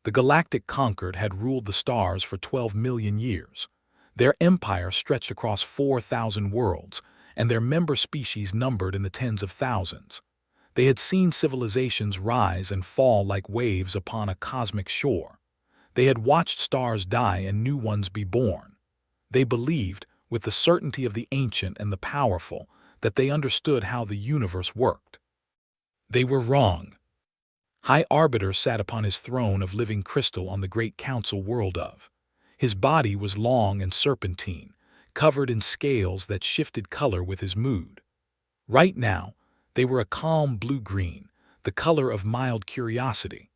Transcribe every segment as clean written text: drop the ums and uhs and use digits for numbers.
The Galactic Concord had ruled the stars for 12 million years. Their empire stretched across 4,000 worlds, and their member species numbered in the tens of thousands. They had seen civilizations rise and fall like waves upon a cosmic shore. They had watched stars die and new ones be born. They believed, with the certainty of the ancient and the powerful, that they understood how the universe worked. They were wrong. High Arbiter sat upon his throne of living crystal on the great council world of. His body was long and serpentine, covered in scales that shifted color with his mood. Right now, they were a calm blue-green, the color of mild curiosity.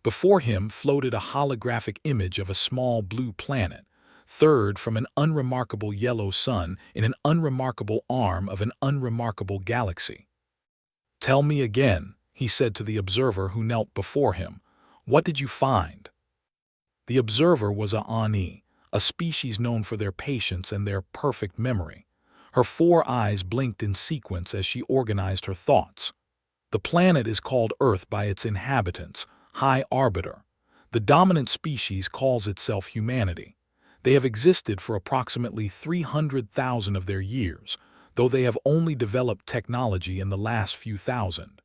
Before him floated a holographic image of a small blue planet, third from an unremarkable yellow sun in an unremarkable arm of an unremarkable galaxy. "Tell me again," he said to the observer who knelt before him, "what did you find?" The observer was a Ani, a species known for their patience and their perfect memory. Her 4 eyes blinked in sequence as she organized her thoughts. "The planet is called Earth by its inhabitants, High Arbiter. The dominant species calls itself humanity. They have existed for approximately 300,000 of their years, though they have only developed technology in the last few thousand.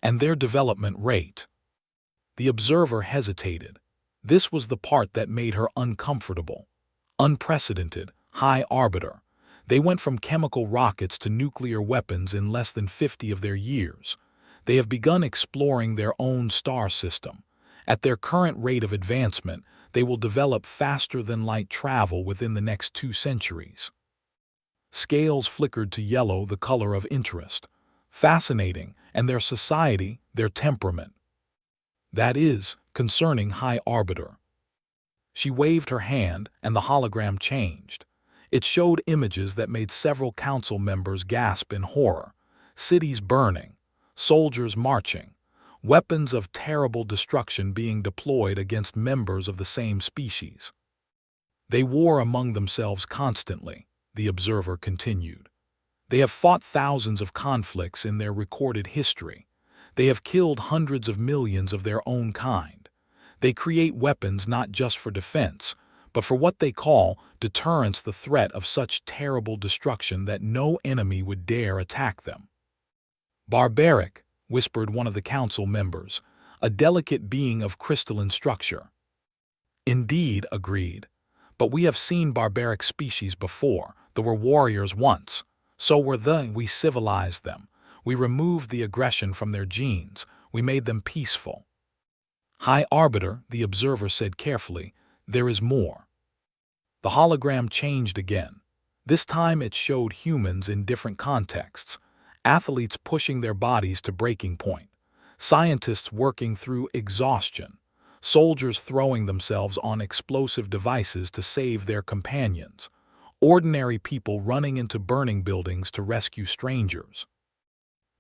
And their development rate." The observer hesitated. This was the part that made her uncomfortable. Unprecedented, High Arbiter. They went from chemical rockets to nuclear weapons in less than 50 of their years. They have begun exploring their own star system. At their current rate of advancement, they will develop faster than light travel within the next 2 centuries. Scales flickered to yellow, the color of interest. Fascinating, and their society, their temperament. "That is, concerning High Arbiter." She waved her hand, and the hologram changed. It showed images that made several council members gasp in horror. Cities burning, soldiers marching, weapons of terrible destruction being deployed against members of the same species. "They war among themselves constantly," the observer continued. "They have fought thousands of conflicts in their recorded history. They have killed hundreds of millions of their own kind. They create weapons not just for defense, but for what they call deterrence, the threat of such terrible destruction that no enemy would dare attack them." "Barbaric," whispered one of the council members, a delicate being of crystalline structure. "Indeed," agreed. "But we have seen barbaric species before. There were warriors once. So were they. We civilized them. We removed the aggression from their genes. We made them peaceful." "High Arbiter," the observer said carefully, "there is more." The hologram changed again. This time it showed humans in different contexts. Athletes pushing their bodies to breaking point. Scientists working through exhaustion. Soldiers throwing themselves on explosive devices to save their companions. Ordinary people running into burning buildings to rescue strangers.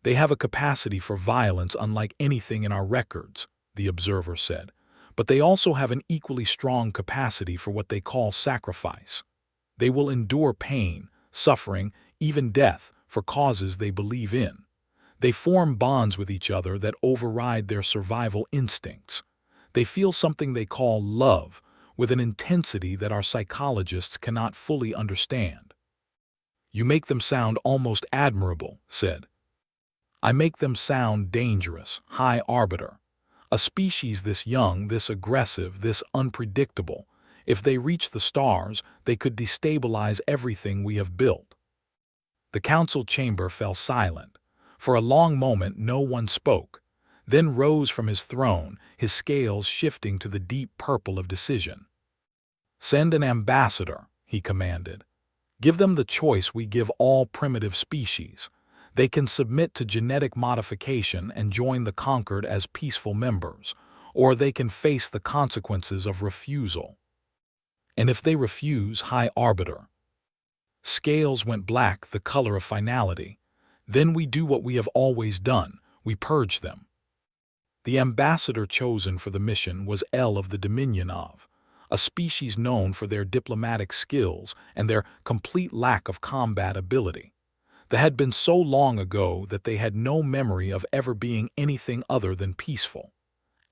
"They have a capacity for violence unlike anything in our records," the observer said, "but they also have an equally strong capacity for what they call sacrifice. They will endure pain, suffering, even death for causes they believe in. They form bonds with each other that override their survival instincts. They feel something they call love, with an intensity that our psychologists cannot fully understand." "You make them sound almost admirable," said. "I make them sound dangerous, High Arbiter. A species this young, this aggressive, this unpredictable, if they reach the stars, they could destabilize everything we have built." The council chamber fell silent. For a long moment no one spoke, then rose from his throne, his scales shifting to the deep purple of decision. "Send an ambassador," he commanded. "Give them the choice we give all primitive species. They can submit to genetic modification and join the conquered as peaceful members, or they can face the consequences of refusal." "And if they refuse, High Arbiter?" Scales went black, the color of finality. "Then we do what we have always done, we purge them." The ambassador chosen for the mission was El of the Dominion of, a species known for their diplomatic skills and their complete lack of combat ability. That had been so long ago that they had no memory of ever being anything other than peaceful.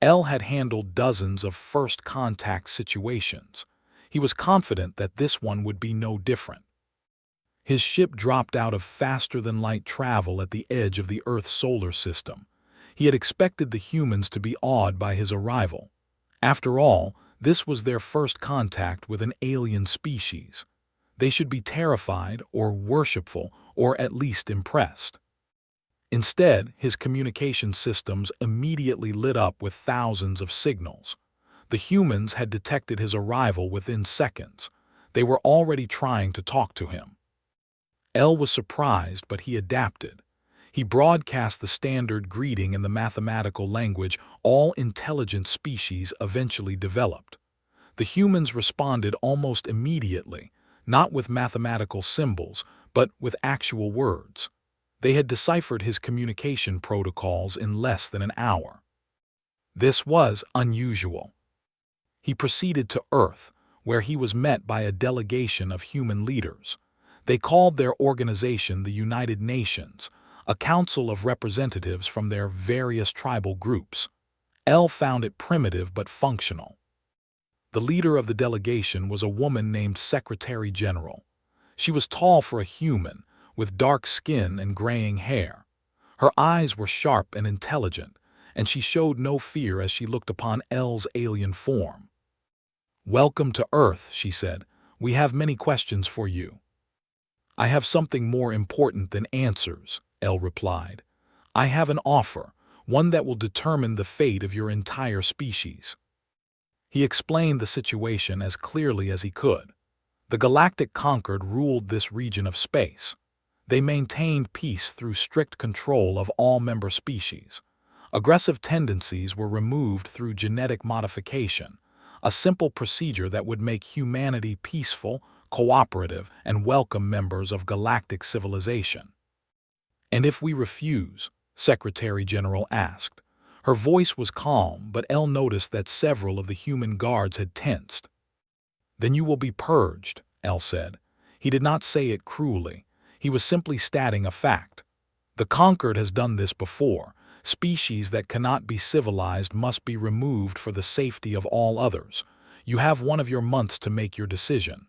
L had handled dozens of first contact situations. He was confident that this one would be no different. His ship dropped out of faster-than-light travel at the edge of the Earth's solar system. He had expected the humans to be awed by his arrival. After all, this was their first contact with an alien species. They should be terrified or worshipful or at least impressed. Instead, his communication systems immediately lit up with thousands of signals. The humans had detected his arrival within seconds. They were already trying to talk to him. L was surprised, but he adapted. He broadcast the standard greeting in the mathematical language all intelligent species eventually developed. The humans responded almost immediately, not with mathematical symbols, but with actual words. They had deciphered his communication protocols in less than an hour. This was unusual. He proceeded to Earth, where he was met by a delegation of human leaders. They called their organization the United Nations, a council of representatives from their various tribal groups. L found it primitive but functional. The leader of the delegation was a woman named Secretary General. She was tall for a human, with dark skin and graying hair. Her eyes were sharp and intelligent, and she showed no fear as she looked upon L's alien form. "Welcome to Earth," she said. "We have many questions for you." "I have something more important than answers," L replied. "I have an offer, one that will determine the fate of your entire species." He explained the situation as clearly as he could. The Galactic Concord ruled this region of space. They maintained peace through strict control of all member species. Aggressive tendencies were removed through genetic modification, a simple procedure that would make humanity peaceful, cooperative, and welcome members of galactic civilization. "And if we refuse?" Secretary General asked. Her voice was calm, but L noticed that several of the human guards had tensed. "Then you will be purged," L said. He did not say it cruelly. He was simply stating a fact. The Conquered has done this before. Species that cannot be civilized must be removed for the safety of all others. You have one of your months to make your decision.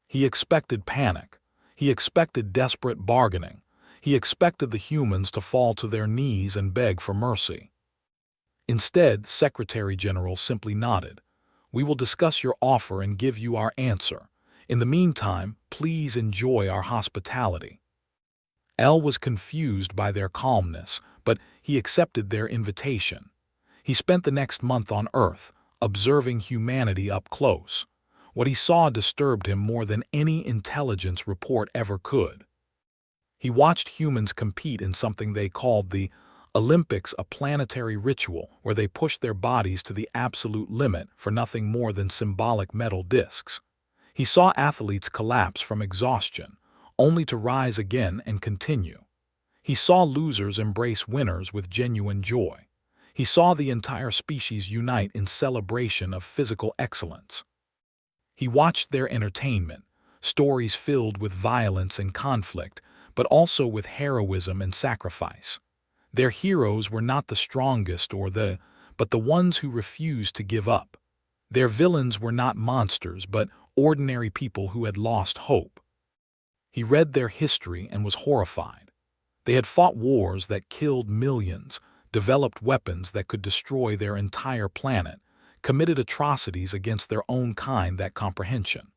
He expected panic. He expected desperate bargaining. He expected the humans to fall to their knees and beg for mercy. Instead, Secretary General simply nodded. "We will discuss your offer and give you our answer. In the meantime, please enjoy our hospitality." L was confused by their calmness, but he accepted their invitation. He spent the next month on Earth, observing humanity up close. What he saw disturbed him more than any intelligence report ever could. He watched humans compete in something they called the Olympics, a planetary ritual where they pushed their bodies to the absolute limit for nothing more than symbolic metal discs. He saw athletes collapse from exhaustion, only to rise again and continue. He saw losers embrace winners with genuine joy. He saw the entire species unite in celebration of physical excellence. He watched their entertainment, stories filled with violence and conflict, but also with heroism and sacrifice. Their heroes were not the strongest but the ones who refused to give up. Their villains were not monsters, but ordinary people who had lost hope. He read their history and was horrified. They had fought wars that killed millions, developed weapons that could destroy their entire planet, committed atrocities against their own kind that comprehension.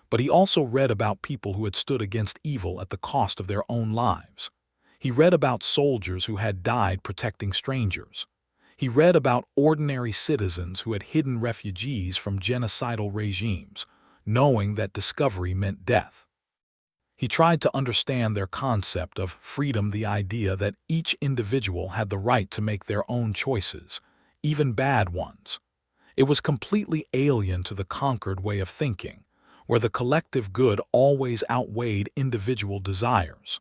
But he also read about people who had stood against evil at the cost of their own lives. He read about soldiers who had died protecting strangers. He read about ordinary citizens who had hidden refugees from genocidal regimes, knowing that discovery meant death. He tried to understand their concept of freedom, the idea that each individual had the right to make their own choices, even bad ones. It was completely alien to the Conquered way of thinking, where the collective good always outweighed individual desires.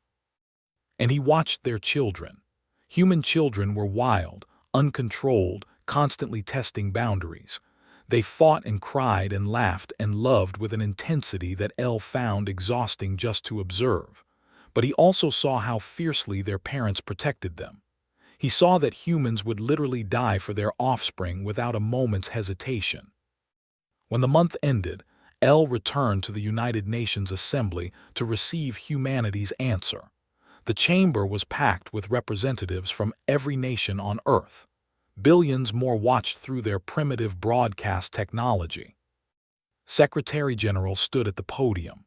And he watched their children. Human children were wild, uncontrolled, constantly testing boundaries. They fought and cried and laughed and loved with an intensity that L found exhausting just to observe. But he also saw how fiercely their parents protected them. He saw that humans would literally die for their offspring without a moment's hesitation. When the month ended, L returned to the United Nations Assembly to receive humanity's answer. The chamber was packed with representatives from every nation on Earth. Billions more watched through their primitive broadcast technology. Secretary General stood at the podium.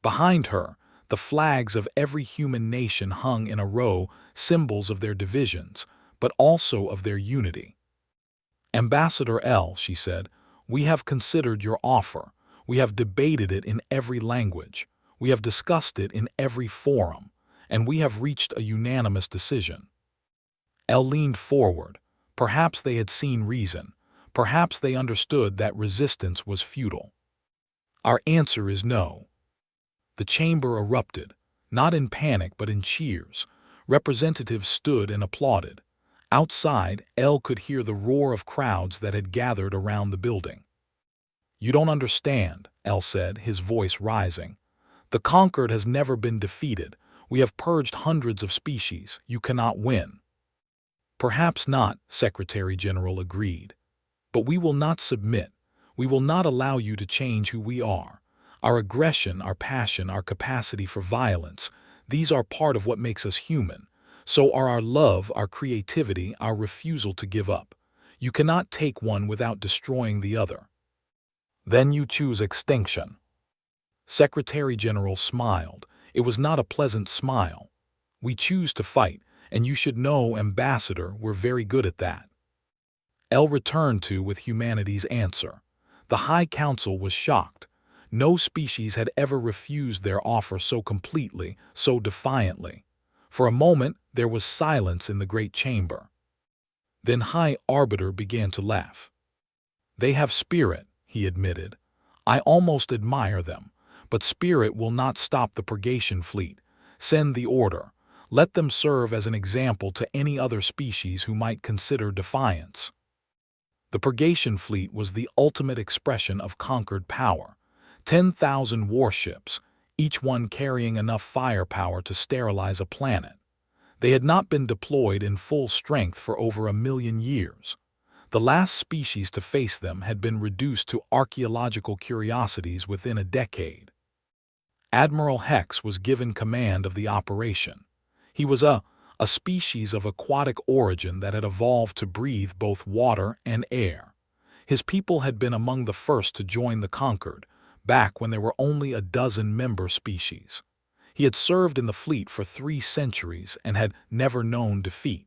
Behind her, the flags of every human nation hung in a row, symbols of their divisions, but also of their unity. Ambassador L, she said, we have considered your offer. We have debated it in every language. We have discussed it in every forum, and we have reached a unanimous decision. L leaned forward. Perhaps they had seen reason. Perhaps they understood that resistance was futile. Our answer is no. The chamber erupted, not in panic but in cheers. Representatives stood and applauded. Outside, L could hear the roar of crowds that had gathered around the building. You don't understand, L said, his voice rising. The conquered has never been defeated. We have purged hundreds of species. You cannot win. Perhaps not, Secretary General agreed. But we will not submit. We will not allow you to change who we are. Our aggression, our passion, our capacity for violence, these are part of what makes us human. So are our love, our creativity, our refusal to give up. You cannot take one without destroying the other. Then you choose extinction. Secretary General smiled. It was not a pleasant smile. We choose to fight, and you should know, Ambassador, we're very good at that. L returned with humanity's answer. The High Council was shocked. No species had ever refused their offer so completely, so defiantly. For a moment, there was silence in the great chamber. Then High Arbiter began to laugh. They have spirit, he admitted. I almost admire them, but spirit will not stop the purgation fleet. Send the order. Let them serve as an example to any other species who might consider defiance. The purgation fleet was the ultimate expression of conquered power. 10,000 warships, each one carrying enough firepower to sterilize a planet. They had not been deployed in full strength for over 1,000,000 years. The last species to face them had been reduced to archaeological curiosities within a decade. Admiral Hex was given command of the operation. He was a species of aquatic origin that had evolved to breathe both water and air. His people had been among the first to join the conquered, back when there were only a dozen member species. He had served in the fleet for 3 centuries and had never known defeat.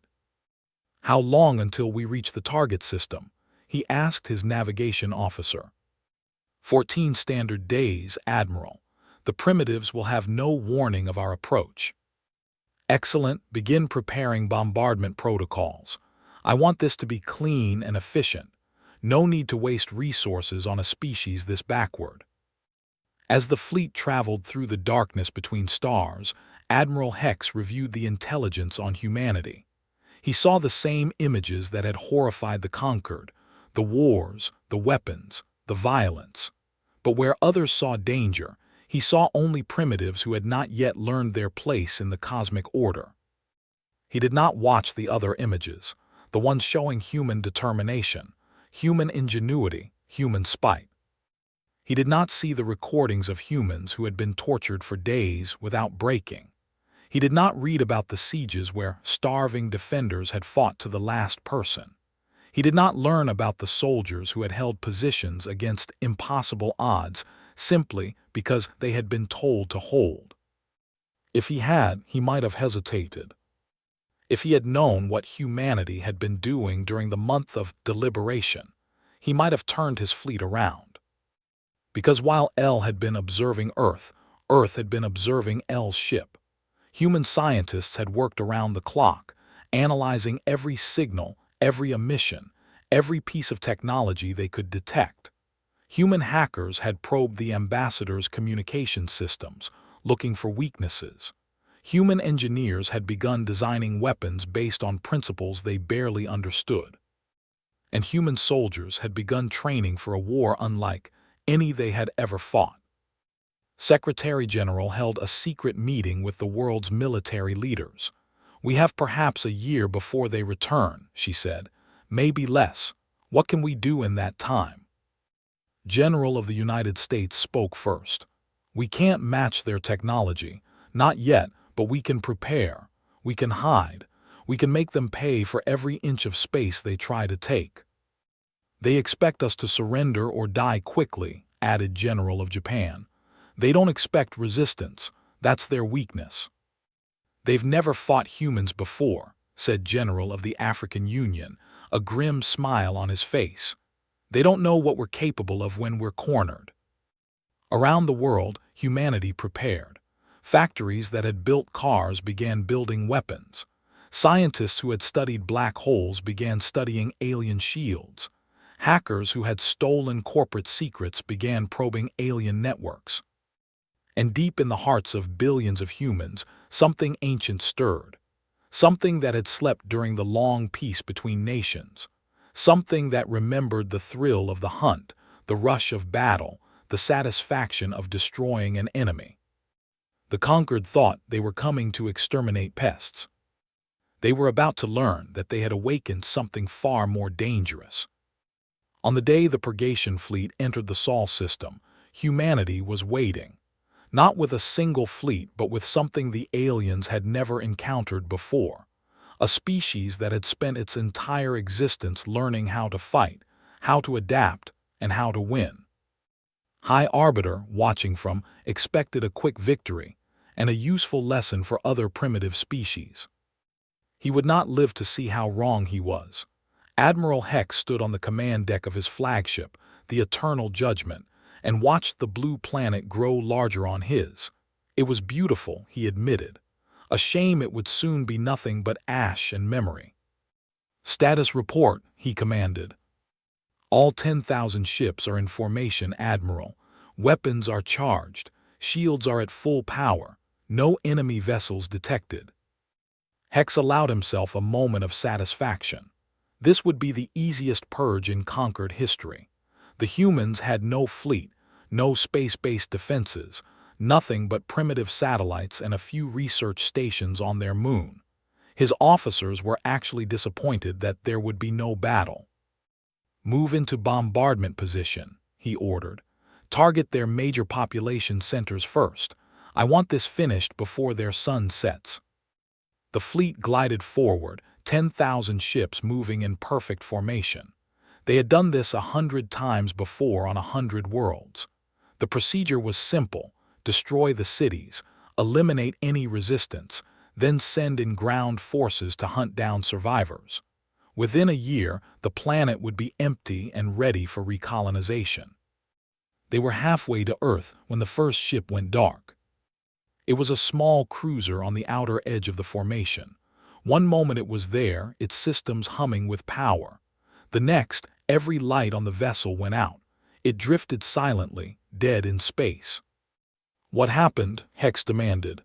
How long until we reach the target system? He asked his navigation officer. 14 standard days, Admiral. The primitives will have no warning of our approach. Excellent. Begin preparing bombardment protocols. I want this to be clean and efficient. No need to waste resources on a species this backward. As the fleet traveled through the darkness between stars, Admiral Hex reviewed the intelligence on humanity. He saw the same images that had horrified the conquered, the wars, the weapons, the violence. But where others saw danger, he saw only primitives who had not yet learned their place in the cosmic order. He did not watch the other images, the ones showing human determination, human ingenuity, human spite. He did not see the recordings of humans who had been tortured for days without breaking. He did not read about the sieges where starving defenders had fought to the last person. He did not learn about the soldiers who had held positions against impossible odds simply because they had been told to hold. If he had, he might have hesitated. If he had known what humanity had been doing during the month of deliberation, he might have turned his fleet around. Because while L had been observing Earth, Earth had been observing L's ship. Human scientists had worked around the clock, analyzing every signal, every emission, every piece of technology they could detect. Human hackers had probed the ambassador's communication systems, looking for weaknesses. Human engineers had begun designing weapons based on principles they barely understood. And human soldiers had begun training for a war unlike any they had ever fought. Secretary General held a secret meeting with the world's military leaders. We have perhaps a year before they return, she said. Maybe less. What can we do in that time? General of the United States spoke first. We can't match their technology. Not yet, but we can prepare. We can hide. We can make them pay for every inch of space they try to take. They expect us to surrender or die quickly, added General of Japan. They don't expect resistance. That's their weakness. They've never fought humans before, said General of the African Union, a grim smile on his face. They don't know what we're capable of when we're cornered. Around the world, humanity prepared. Factories that had built cars began building weapons. Scientists who had studied black holes began studying alien shields. Hackers who had stolen corporate secrets began probing alien networks. And deep in the hearts of billions of humans, something ancient stirred. Something that had slept during the long peace between nations. Something that remembered the thrill of the hunt, the rush of battle, the satisfaction of destroying an enemy. The conquered thought they were coming to exterminate pests. They were about to learn that they had awakened something far more dangerous. On the day the Purgation Fleet entered the Sol system, humanity was waiting. Not with a single fleet, but with something the aliens had never encountered before. A species that had spent its entire existence learning how to fight, how to adapt, and how to win. High Arbiter, watching from, expected a quick victory and a useful lesson for other primitive species. He would not live to see how wrong he was. Admiral Hex stood on the command deck of his flagship, the Eternal Judgment, and watched the blue planet grow larger on his. It was beautiful, he admitted. A shame it would soon be nothing but ash and memory. Status report, he commanded. All 10,000 ships are in formation, Admiral. Weapons are charged. Shields are at full power. No enemy vessels detected. Hex allowed himself a moment of satisfaction. This would be the easiest purge in conquered history. The humans had no fleet, no space-based defenses, nothing but primitive satellites and a few research stations on their moon. His officers were actually disappointed that there would be no battle. Move into bombardment position, he ordered. Target their major population centers first. I want this finished before their sun sets. The fleet glided forward, 10,000 ships moving in perfect formation. They had done this 100 times before on 100 worlds. The procedure was simple: destroy the cities, eliminate any resistance, then send in ground forces to hunt down survivors. Within a year, the planet would be empty and ready for recolonization. They were halfway to Earth when the first ship went dark. It was a small cruiser on the outer edge of the formation. One moment it was there, its systems humming with power. The next, every light on the vessel went out. It drifted silently, dead in space. What happened? Hex demanded.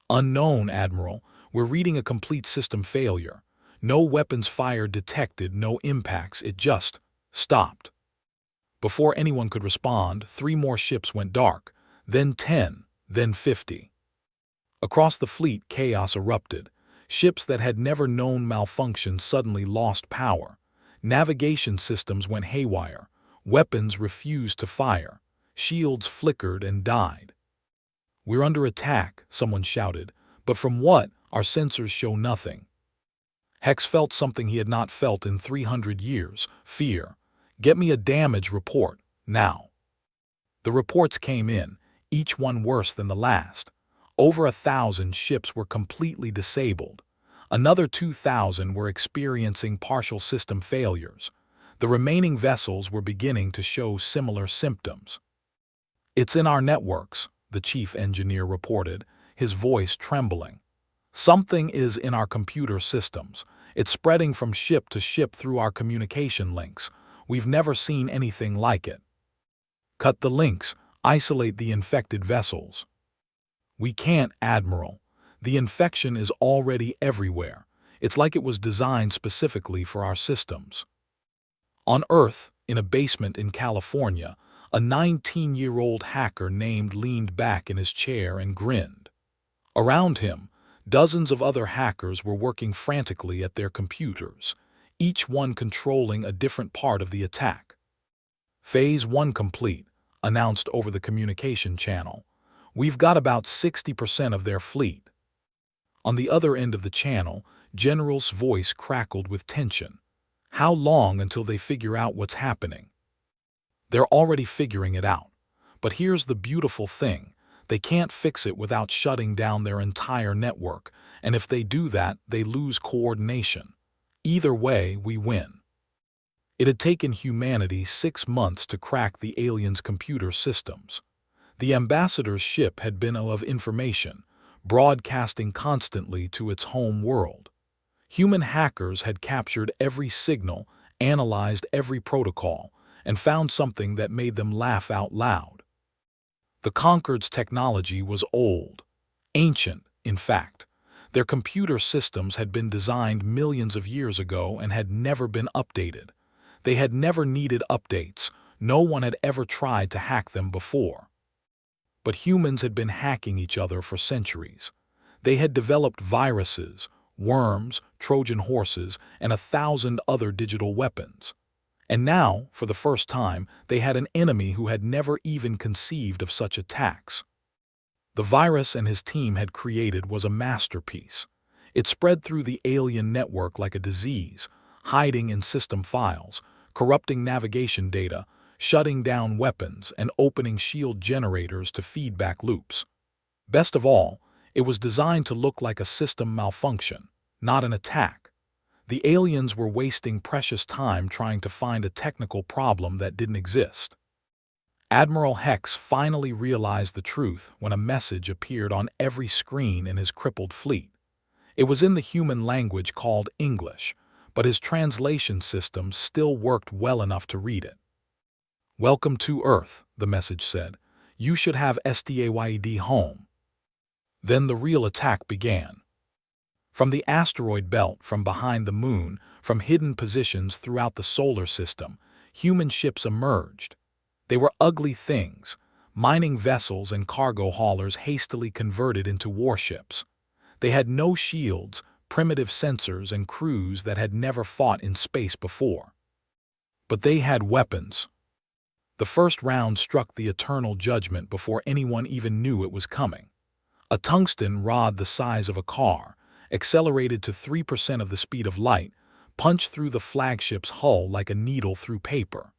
Unknown, Admiral. We're reading a complete system failure. No weapons fire detected, no impacts. It just stopped. Before anyone could respond, 3 more ships went dark, then 10, then 50. Across the fleet, chaos erupted. Ships that had never known malfunction suddenly lost power. Navigation systems went haywire. Weapons refused to fire. Shields flickered and died. We're under attack, someone shouted. But from what? Our sensors show nothing. Hex felt something he had not felt in 300 years: fear. Get me a damage report, now. The reports came in, each one worse than the last. Over 1,000 ships were completely disabled. Another 2,000 were experiencing partial system failures. The remaining vessels were beginning to show similar symptoms. It's in our networks, the chief engineer reported, his voice trembling. Something is in our computer systems. It's spreading from ship to ship through our communication links. We've never seen anything like it. Cut the links, isolate the infected vessels. We can't, Admiral. The infection is already everywhere. It's like it was designed specifically for our systems. On Earth, in a basement in California, a 19-year-old hacker named leaned back in his chair and grinned. Around him, Dozens of other hackers were working frantically at their computers, each one controlling a different part of the attack. Phase 1 complete, announced over the communication channel. We've got about 60% of their fleet. On the other end of the channel, General's voice crackled with tension. How long until they figure out what's happening? They're already figuring it out. But here's the beautiful thing. They can't fix it without shutting down their entire network, and if they do that, they lose coordination. Either way, we win. It had taken humanity 6 months to crack the aliens' computer systems. The ambassador's ship had been of information, broadcasting constantly to its home world. Human hackers had captured every signal, analyzed every protocol, and found something that made them laugh out loud. The Conquered's technology was old, ancient, in fact. Their computer systems had been designed millions of years ago and had never been updated. They had never needed updates. No one had ever tried to hack them before. But humans had been hacking each other for centuries. They had developed viruses, worms, Trojan horses, and 1,000 other digital weapons. And now, for the first time, they had an enemy who had never even conceived of such attacks. The virus and his team had created was a masterpiece. It spread through the alien network like a disease, hiding in system files, corrupting navigation data, shutting down weapons, and opening shield generators to feedback loops. Best of all, it was designed to look like a system malfunction, not an attack. The aliens were wasting precious time trying to find a technical problem that didn't exist. Admiral Hex finally realized the truth when a message appeared on every screen in his crippled fleet. It was in the human language called English, but his translation system still worked well enough to read it. "Welcome to Earth," the message said. "You should have STAYED home." Then the real attack began. From the asteroid belt, from behind the moon, from hidden positions throughout the solar system, human ships emerged. They were ugly things, mining vessels and cargo haulers hastily converted into warships. They had no shields, primitive sensors, and crews that had never fought in space before. But they had weapons. The first round struck the eternal judgment before anyone even knew it was coming. A tungsten rod the size of a car, accelerated to 3% of the speed of light, punched through the flagship's hull like a needle through paper.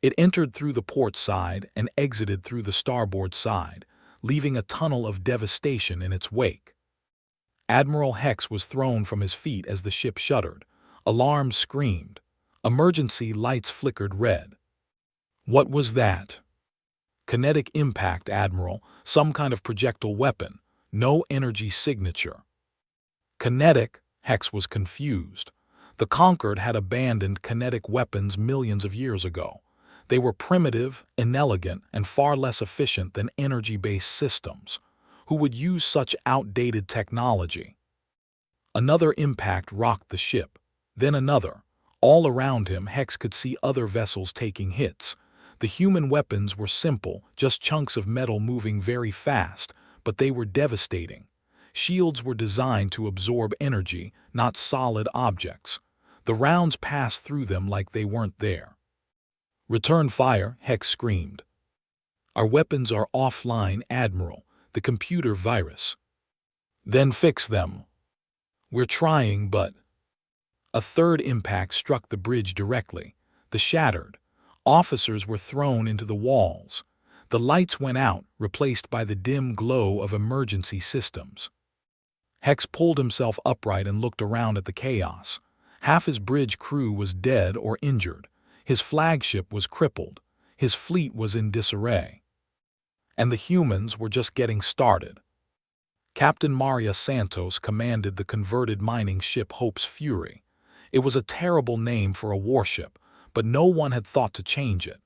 It entered through the port side and exited through the starboard side, leaving a tunnel of devastation in its wake. Admiral Hex was thrown from his feet as the ship shuddered. Alarms screamed. Emergency lights flickered red. What was that? Kinetic impact, Admiral. Some kind of projectile weapon. No energy signature. Kinetic? Hex was confused. The Conquered had abandoned kinetic weapons millions of years ago. They were primitive, inelegant, and far less efficient than energy-based systems. Who would use such outdated technology? Another impact rocked the ship, then another. All around him, Hex could see other vessels taking hits. The human weapons were simple, just chunks of metal moving very fast, but they were devastating. Shields were designed to absorb energy, not solid objects. The rounds passed through them like they weren't there. "Return fire," Hex screamed. "Our weapons are offline, Admiral. The computer virus." "Then fix them." "We're trying, but—" A third impact struck the bridge directly. The shattered. Officers were thrown into the walls. The lights went out, replaced by the dim glow of emergency systems. Hex pulled himself upright and looked around at the chaos. Half his bridge crew was dead or injured. His flagship was crippled. His fleet was in disarray. And the humans were just getting started. Captain Maria Santos commanded the converted mining ship Hope's Fury. It was a terrible name for a warship, but no one had thought to change it.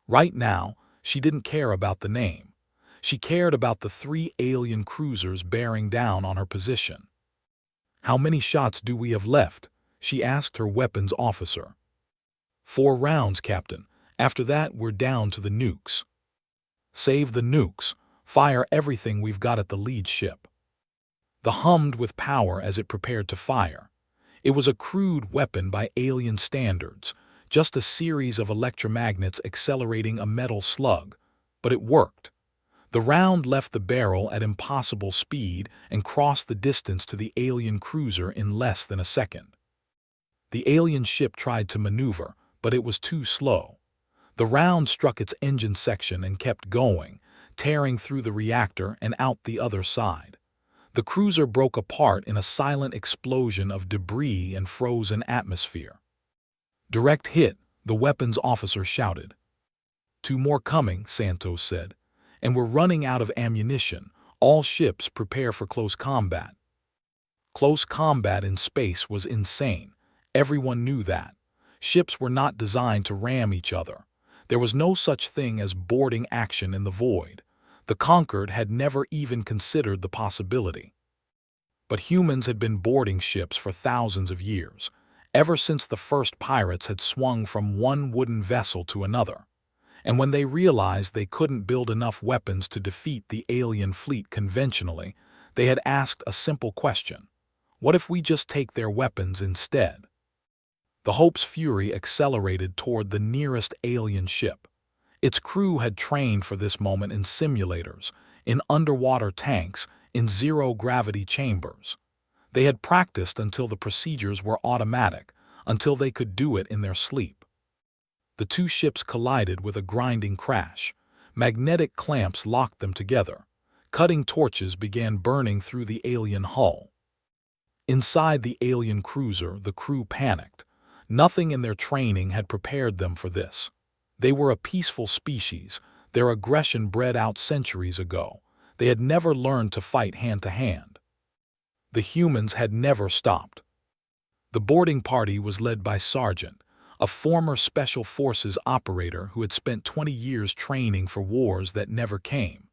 Right now, she didn't care about the name. She cared about the 3 alien cruisers bearing down on her position. "How many shots do we have left?" she asked her weapons officer. 4 rounds, Captain. After that, we're down to the nukes." "Save the nukes. Fire everything we've got at the lead ship." The hummed with power as it prepared to fire. It was a crude weapon by alien standards, just a series of electromagnets accelerating a metal slug, but it worked. The round left the barrel at impossible speed and crossed the distance to the alien cruiser in less than a second. The alien ship tried to maneuver, but it was too slow. The round struck its engine section and kept going, tearing through the reactor and out the other side. The cruiser broke apart in a silent explosion of debris and frozen atmosphere. "Direct hit," the weapons officer shouted. "Two more coming," Santos said. "And we're running out of ammunition. All ships prepare for close combat." Close combat in space was insane. Everyone knew that. Ships were not designed to ram each other. There was no such thing as boarding action in the void. The conquered had never even considered the possibility. But humans had been boarding ships for thousands of years, ever since the first pirates had swung from one wooden vessel to another. And when they realized they couldn't build enough weapons to defeat the alien fleet conventionally, they had asked a simple question: what if we just take their weapons instead? The Hope's fury accelerated toward the nearest alien ship. Its crew had trained for this moment in simulators, in underwater tanks, in zero-gravity chambers. They had practiced until the procedures were automatic, until they could do it in their sleep. The two ships collided with a grinding crash. Magnetic clamps locked them together. Cutting torches began burning through the alien hull. Inside the alien cruiser, the crew panicked. Nothing in their training had prepared them for this. They were a peaceful species, their aggression bred out centuries ago. They had never learned to fight hand-to-hand. The humans had never stopped. The boarding party was led by Sergeant, a former Special Forces operator who had spent 20 years training for wars that never came.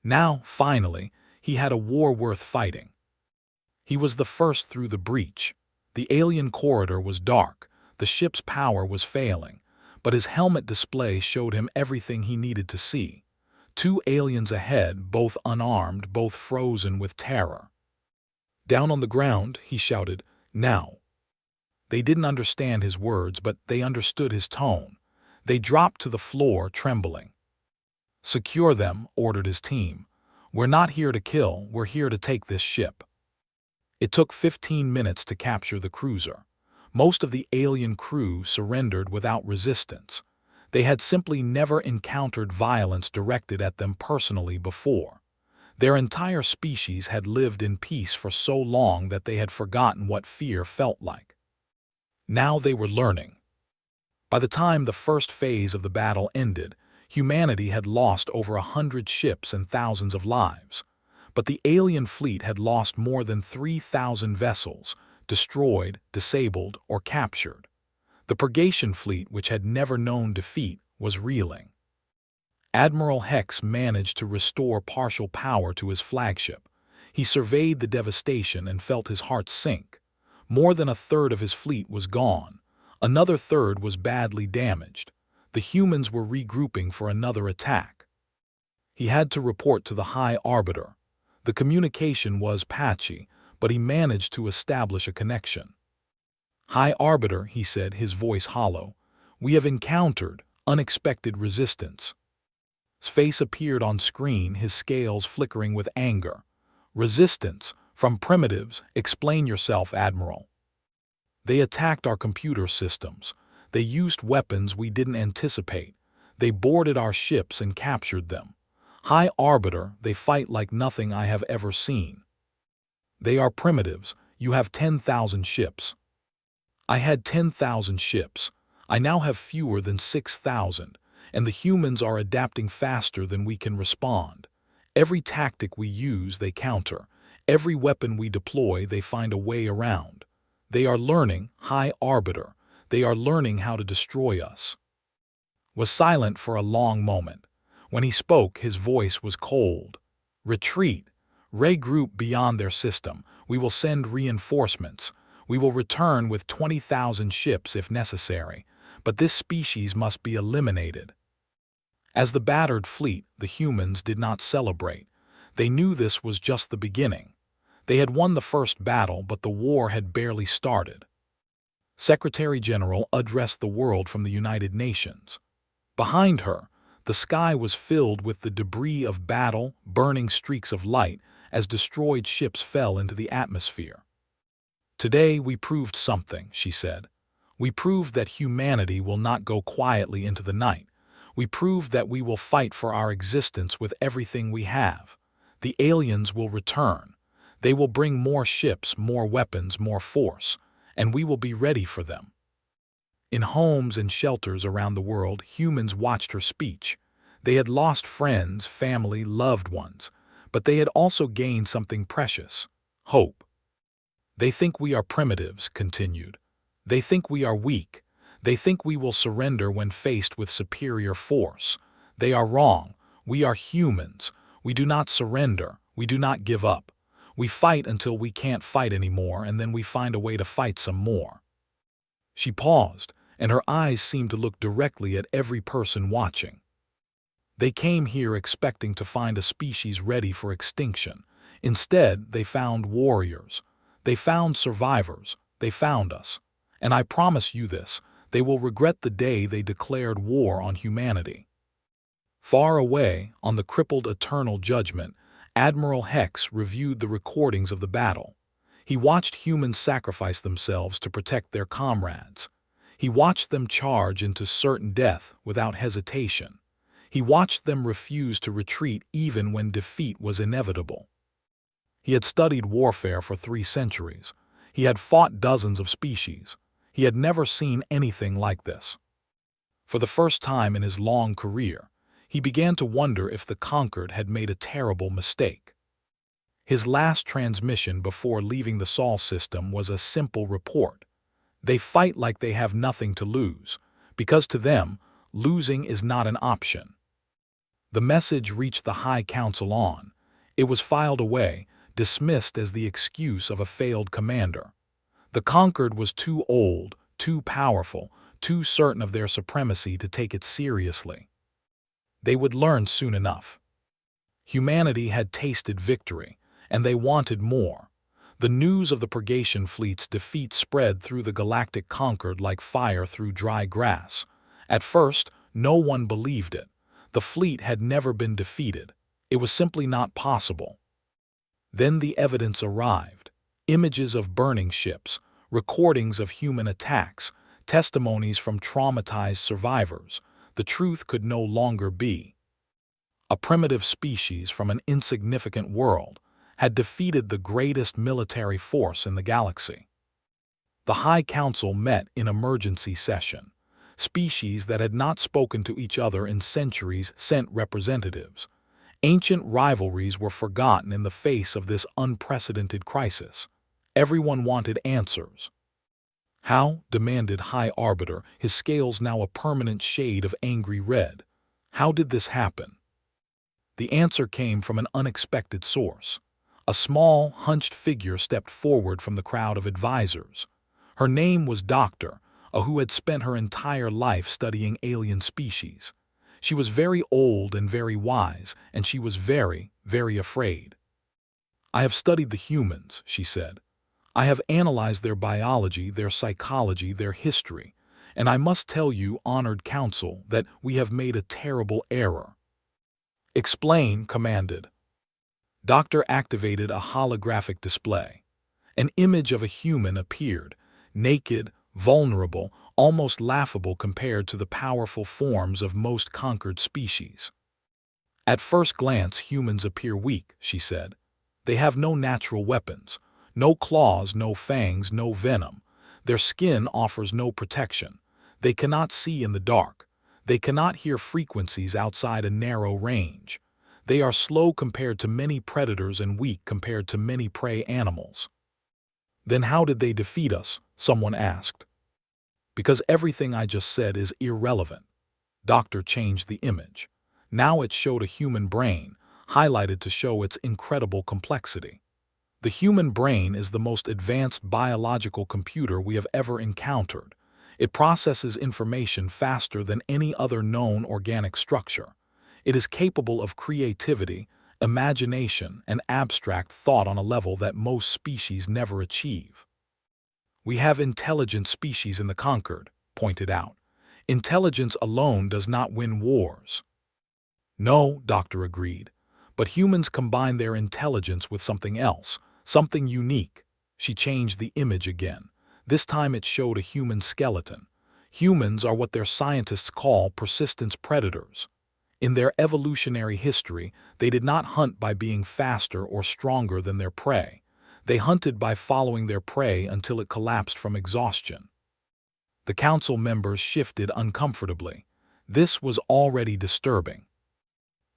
Now, finally, he had a war worth fighting. He was the first through the breach. The alien corridor was dark, the ship's power was failing, but his helmet display showed him everything he needed to see. Two aliens ahead, both unarmed, both frozen with terror. "Down on the ground," he shouted, "now." They didn't understand his words, but they understood his tone. They dropped to the floor, trembling. "Secure them," ordered his team. "We're not here to kill, we're here to take this ship." It took 15 minutes to capture the cruiser. Most of the alien crew surrendered without resistance. They had simply never encountered violence directed at them personally before. Their entire species had lived in peace for so long that they had forgotten what fear felt like. Now they were learning. By the time the first phase of the battle ended, humanity had lost over 100 ships and thousands of lives. But the alien fleet had lost more than 3,000 vessels, destroyed, disabled, or captured. The Purgation fleet, which had never known defeat, was reeling. Admiral Hex managed to restore partial power to his flagship. He surveyed the devastation and felt his heart sink. More than a third of his fleet was gone. Another third was badly damaged. The humans were regrouping for another attack. He had to report to the High Arbiter. The communication was patchy, but he managed to establish a connection. "High Arbiter," he said, his voice hollow, "we have encountered unexpected resistance." His face appeared on screen, his scales flickering with anger. "Resistance? From primitives? Explain yourself, Admiral." "They attacked our computer systems. They used weapons we didn't anticipate. They boarded our ships and captured them. High Arbiter, they fight like nothing I have ever seen." "They are primitives. You have 10,000 ships." "I had 10,000 ships. I now have fewer than 6,000, and the humans are adapting faster than we can respond. Every tactic we use, they counter. Every weapon we deploy, they find a way around. They are learning, High Arbiter. They are learning how to destroy us." Was silent for a long moment. When he spoke, his voice was cold. "Retreat. Regroup beyond their system. We will send reinforcements. We will return with 20,000 ships if necessary. But this species must be eliminated." As the battered fleet, the humans did not celebrate. They knew this was just the beginning. They had won the first battle, but the war had barely started. Secretary General addressed the world from the United Nations. Behind her, the sky was filled with the debris of battle, burning streaks of light as destroyed ships fell into the atmosphere. "Today we proved something," she said. "We proved that humanity will not go quietly into the night. We proved that we will fight for our existence with everything we have. The aliens will return. They will bring more ships, more weapons, more force, and we will be ready for them." In homes and shelters around the world, humans watched her speech. They had lost friends, family, loved ones, but they had also gained something precious: hope. "They think we are primitives," continued. "They think we are weak. They think we will surrender when faced with superior force. They are wrong. We are humans. We do not surrender. We do not give up. We fight until we can't fight anymore, and then we find a way to fight some more." She paused, and her eyes seemed to look directly at every person watching. They came here expecting to find a species ready for extinction. Instead, they found warriors. They found survivors. They found us. And I promise you this, they will regret the day they declared war on humanity. Far away, on the crippled Eternal Judgment, Admiral Hex reviewed the recordings of the battle. He watched humans sacrifice themselves to protect their comrades. He watched them charge into certain death without hesitation. He watched them refuse to retreat even when defeat was inevitable. He had studied warfare for 3 centuries. He had fought dozens of species. He had never seen anything like this. For the first time in his long career, he began to wonder if the conquered had made a terrible mistake. His last transmission before leaving the Sol system was a simple report. They fight like they have nothing to lose, because to them, losing is not an option. The message reached the High Council on. It was filed away, dismissed as the excuse of a failed commander. The conquered was too old, too powerful, too certain of their supremacy to take it seriously. They would learn soon enough. Humanity had tasted victory, and they wanted more. The news of the Purgation Fleet's defeat spread through the galactic conquered like fire through dry grass. At first, no one believed it. The fleet had never been defeated. It was simply not possible. Then the evidence arrived. Images of burning ships, recordings of human attacks, testimonies from traumatized survivors. The truth could no longer be. A primitive species from an insignificant world had defeated the greatest military force in the galaxy. The High Council met in emergency session. Species that had not spoken to each other in centuries sent representatives. Ancient rivalries were forgotten in the face of this unprecedented crisis. Everyone wanted answers. "How?" demanded High Arbiter, his scales now a permanent shade of angry red. "How did this happen?" The answer came from an unexpected source. A small, hunched figure stepped forward from the crowd of advisors. Her name was Doctor, who had spent her entire life studying alien species. She was very old and very wise, and she was very, very afraid. "I have studied the humans," she said. "I have analyzed their biology, their psychology, their history, and I must tell you, honored council, that we have made a terrible error." "Explain," commanded. Doctor activated a holographic display. An image of a human appeared, naked, vulnerable, almost laughable compared to the powerful forms of most conquered species. "At first glance, humans appear weak," she said. "They have no natural weapons, no claws, no fangs, no venom. Their skin offers no protection. They cannot see in the dark. They cannot hear frequencies outside a narrow range. They are slow compared to many predators and weak compared to many prey animals." "Then how did they defeat us?" someone asked. "Because everything I just said is irrelevant." Doctor changed the image. Now it showed a human brain, highlighted to show its incredible complexity. "The human brain is the most advanced biological computer we have ever encountered. It processes information faster than any other known organic structure. It is capable of creativity, imagination, and abstract thought on a level that most species never achieve. "We have intelligent species in the conquered," pointed out. "Intelligence alone does not win wars." "No," Doctor agreed, "but humans combine their intelligence with something else, something unique." She changed the image again. This time it showed a human skeleton. Humans are what their scientists call persistence predators. In their evolutionary history, they did not hunt by being faster or stronger than their prey. They hunted by following their prey until it collapsed from exhaustion. The council members shifted uncomfortably. This was already disturbing.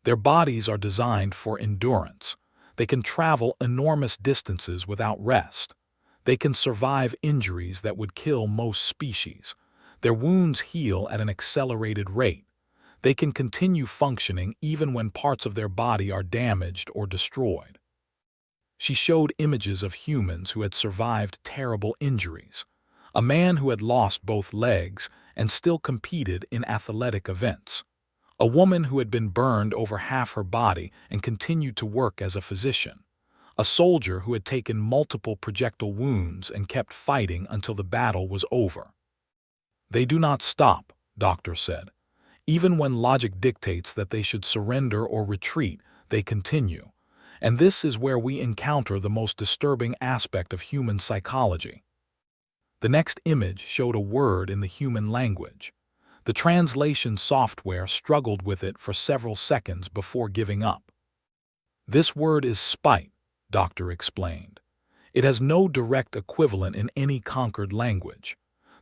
Their bodies are designed for endurance. They can travel enormous distances without rest. They can survive injuries that would kill most species. Their wounds heal at an accelerated rate. They can continue functioning even when parts of their body are damaged or destroyed. She showed images of humans who had survived terrible injuries. A man who had lost both legs and still competed in athletic events. A woman who had been burned over half her body and continued to work as a physician. A soldier who had taken multiple projectile wounds and kept fighting until the battle was over. "They do not stop," Doctor said. "Even when logic dictates that they should surrender or retreat, they continue. And this is where we encounter the most disturbing aspect of human psychology." The next image showed a word in the human language. The translation software struggled with it for several seconds before giving up. "This word is spite," Doctor explained. "It has no direct equivalent in any conquered language.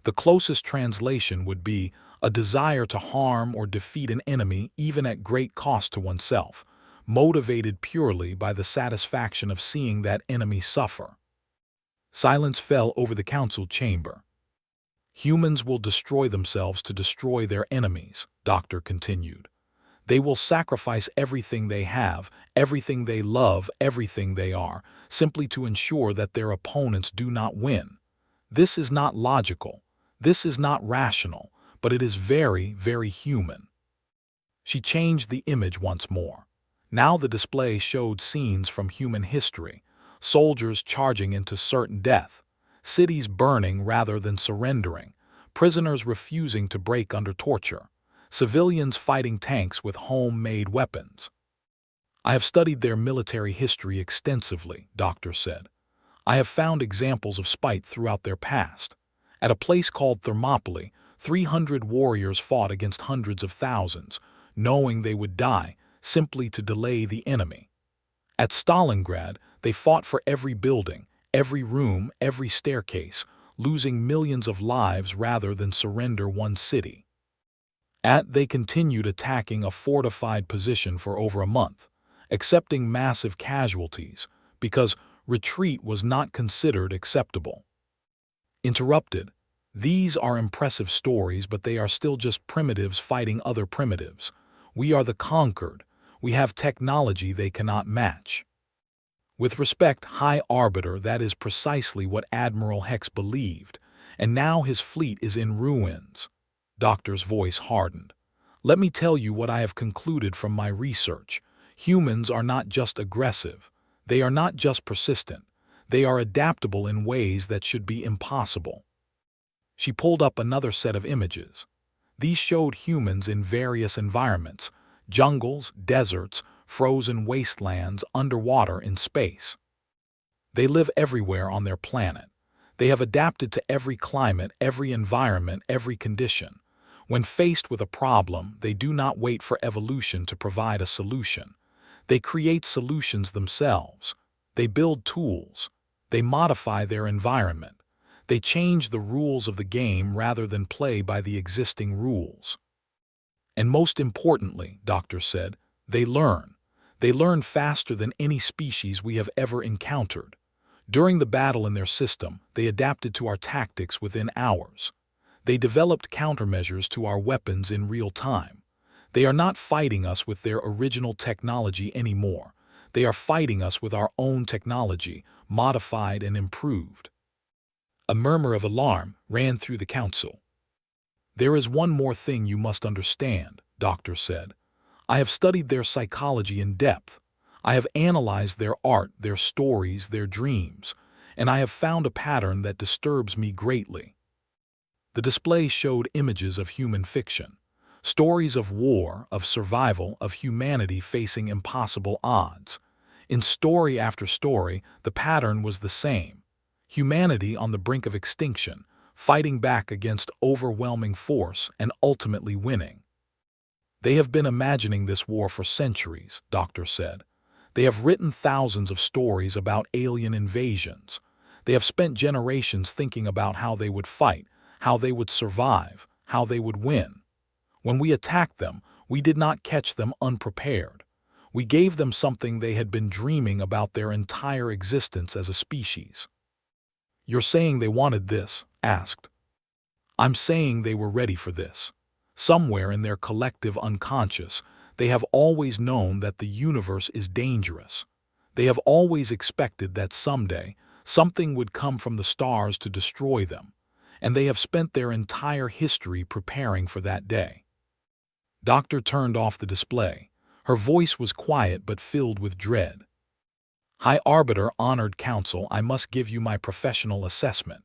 The closest translation would be a desire to harm or defeat an enemy even at great cost to oneself, motivated purely by the satisfaction of seeing that enemy suffer." Silence fell over the council chamber. "Humans will destroy themselves to destroy their enemies," Doctor continued. "They will sacrifice everything they have, everything they love, everything they are, simply to ensure that their opponents do not win. This is not logical. This is not rational, but it is very, very human." She changed the image once more. Now the display showed scenes from human history, soldiers charging into certain death, cities burning rather than surrendering, prisoners refusing to break under torture, civilians fighting tanks with homemade weapons. "I have studied their military history extensively," Doctor said. "I have found examples of spite throughout their past. At a place called Thermopylae, 300 warriors fought against hundreds of thousands, knowing they would die, simply to delay the enemy. At Stalingrad, they fought for every building, every room, every staircase, losing millions of lives rather than surrender one city. They continued attacking a fortified position for over a month, accepting massive casualties, because retreat was not considered acceptable." Interrupted. "These are impressive stories, but they are still just primitives fighting other primitives. We are the conquered. We have technology they cannot match." "With respect, High Arbiter, that is precisely what Admiral Hex believed, and now his fleet is in ruins." Doctor's voice hardened. "Let me tell you what I have concluded from my research. Humans are not just aggressive. They are not just persistent. They are adaptable in ways that should be impossible." She pulled up another set of images. These showed humans in various environments: jungles, deserts, frozen wastelands, underwater, in space. They live everywhere on their planet. They have adapted to every climate, every environment, every condition. When faced with a problem, they do not wait for evolution to provide a solution. They create solutions themselves. They build tools. They modify their environment. They change the rules of the game rather than play by the existing rules. And most importantly, Doctor said, they learn. They learn faster than any species we have ever encountered. During the battle in their system, they adapted to our tactics within hours. They developed countermeasures to our weapons in real time. They are not fighting us with their original technology anymore. They are fighting us with our own technology, modified and improved." A murmur of alarm ran through the council. "There is one more thing you must understand," Doctor said. "I have studied their psychology in depth. I have analyzed their art, their stories, their dreams, and I have found a pattern that disturbs me greatly. The display showed images of human fiction, stories of war, of survival, of humanity facing impossible odds. In story after story, the pattern was the same. Humanity on the brink of extinction, fighting back against overwhelming force and ultimately winning. They have been imagining this war for centuries, Doctor said. They have written thousands of stories about alien invasions. They have spent generations thinking about how they would fight, how they would survive, how they would win. When we attacked them, we did not catch them unprepared. We gave them something they had been dreaming about their entire existence as a species. You're saying they wanted this? Asked. I'm saying they were ready for this. Somewhere in their collective unconscious, they have always known that the universe is dangerous. They have always expected that someday, something would come from the stars to destroy them, and they have spent their entire history preparing for that day. Doctor turned off the display. Her voice was quiet but filled with dread. High Arbiter, Honored Council, I must give you my professional assessment.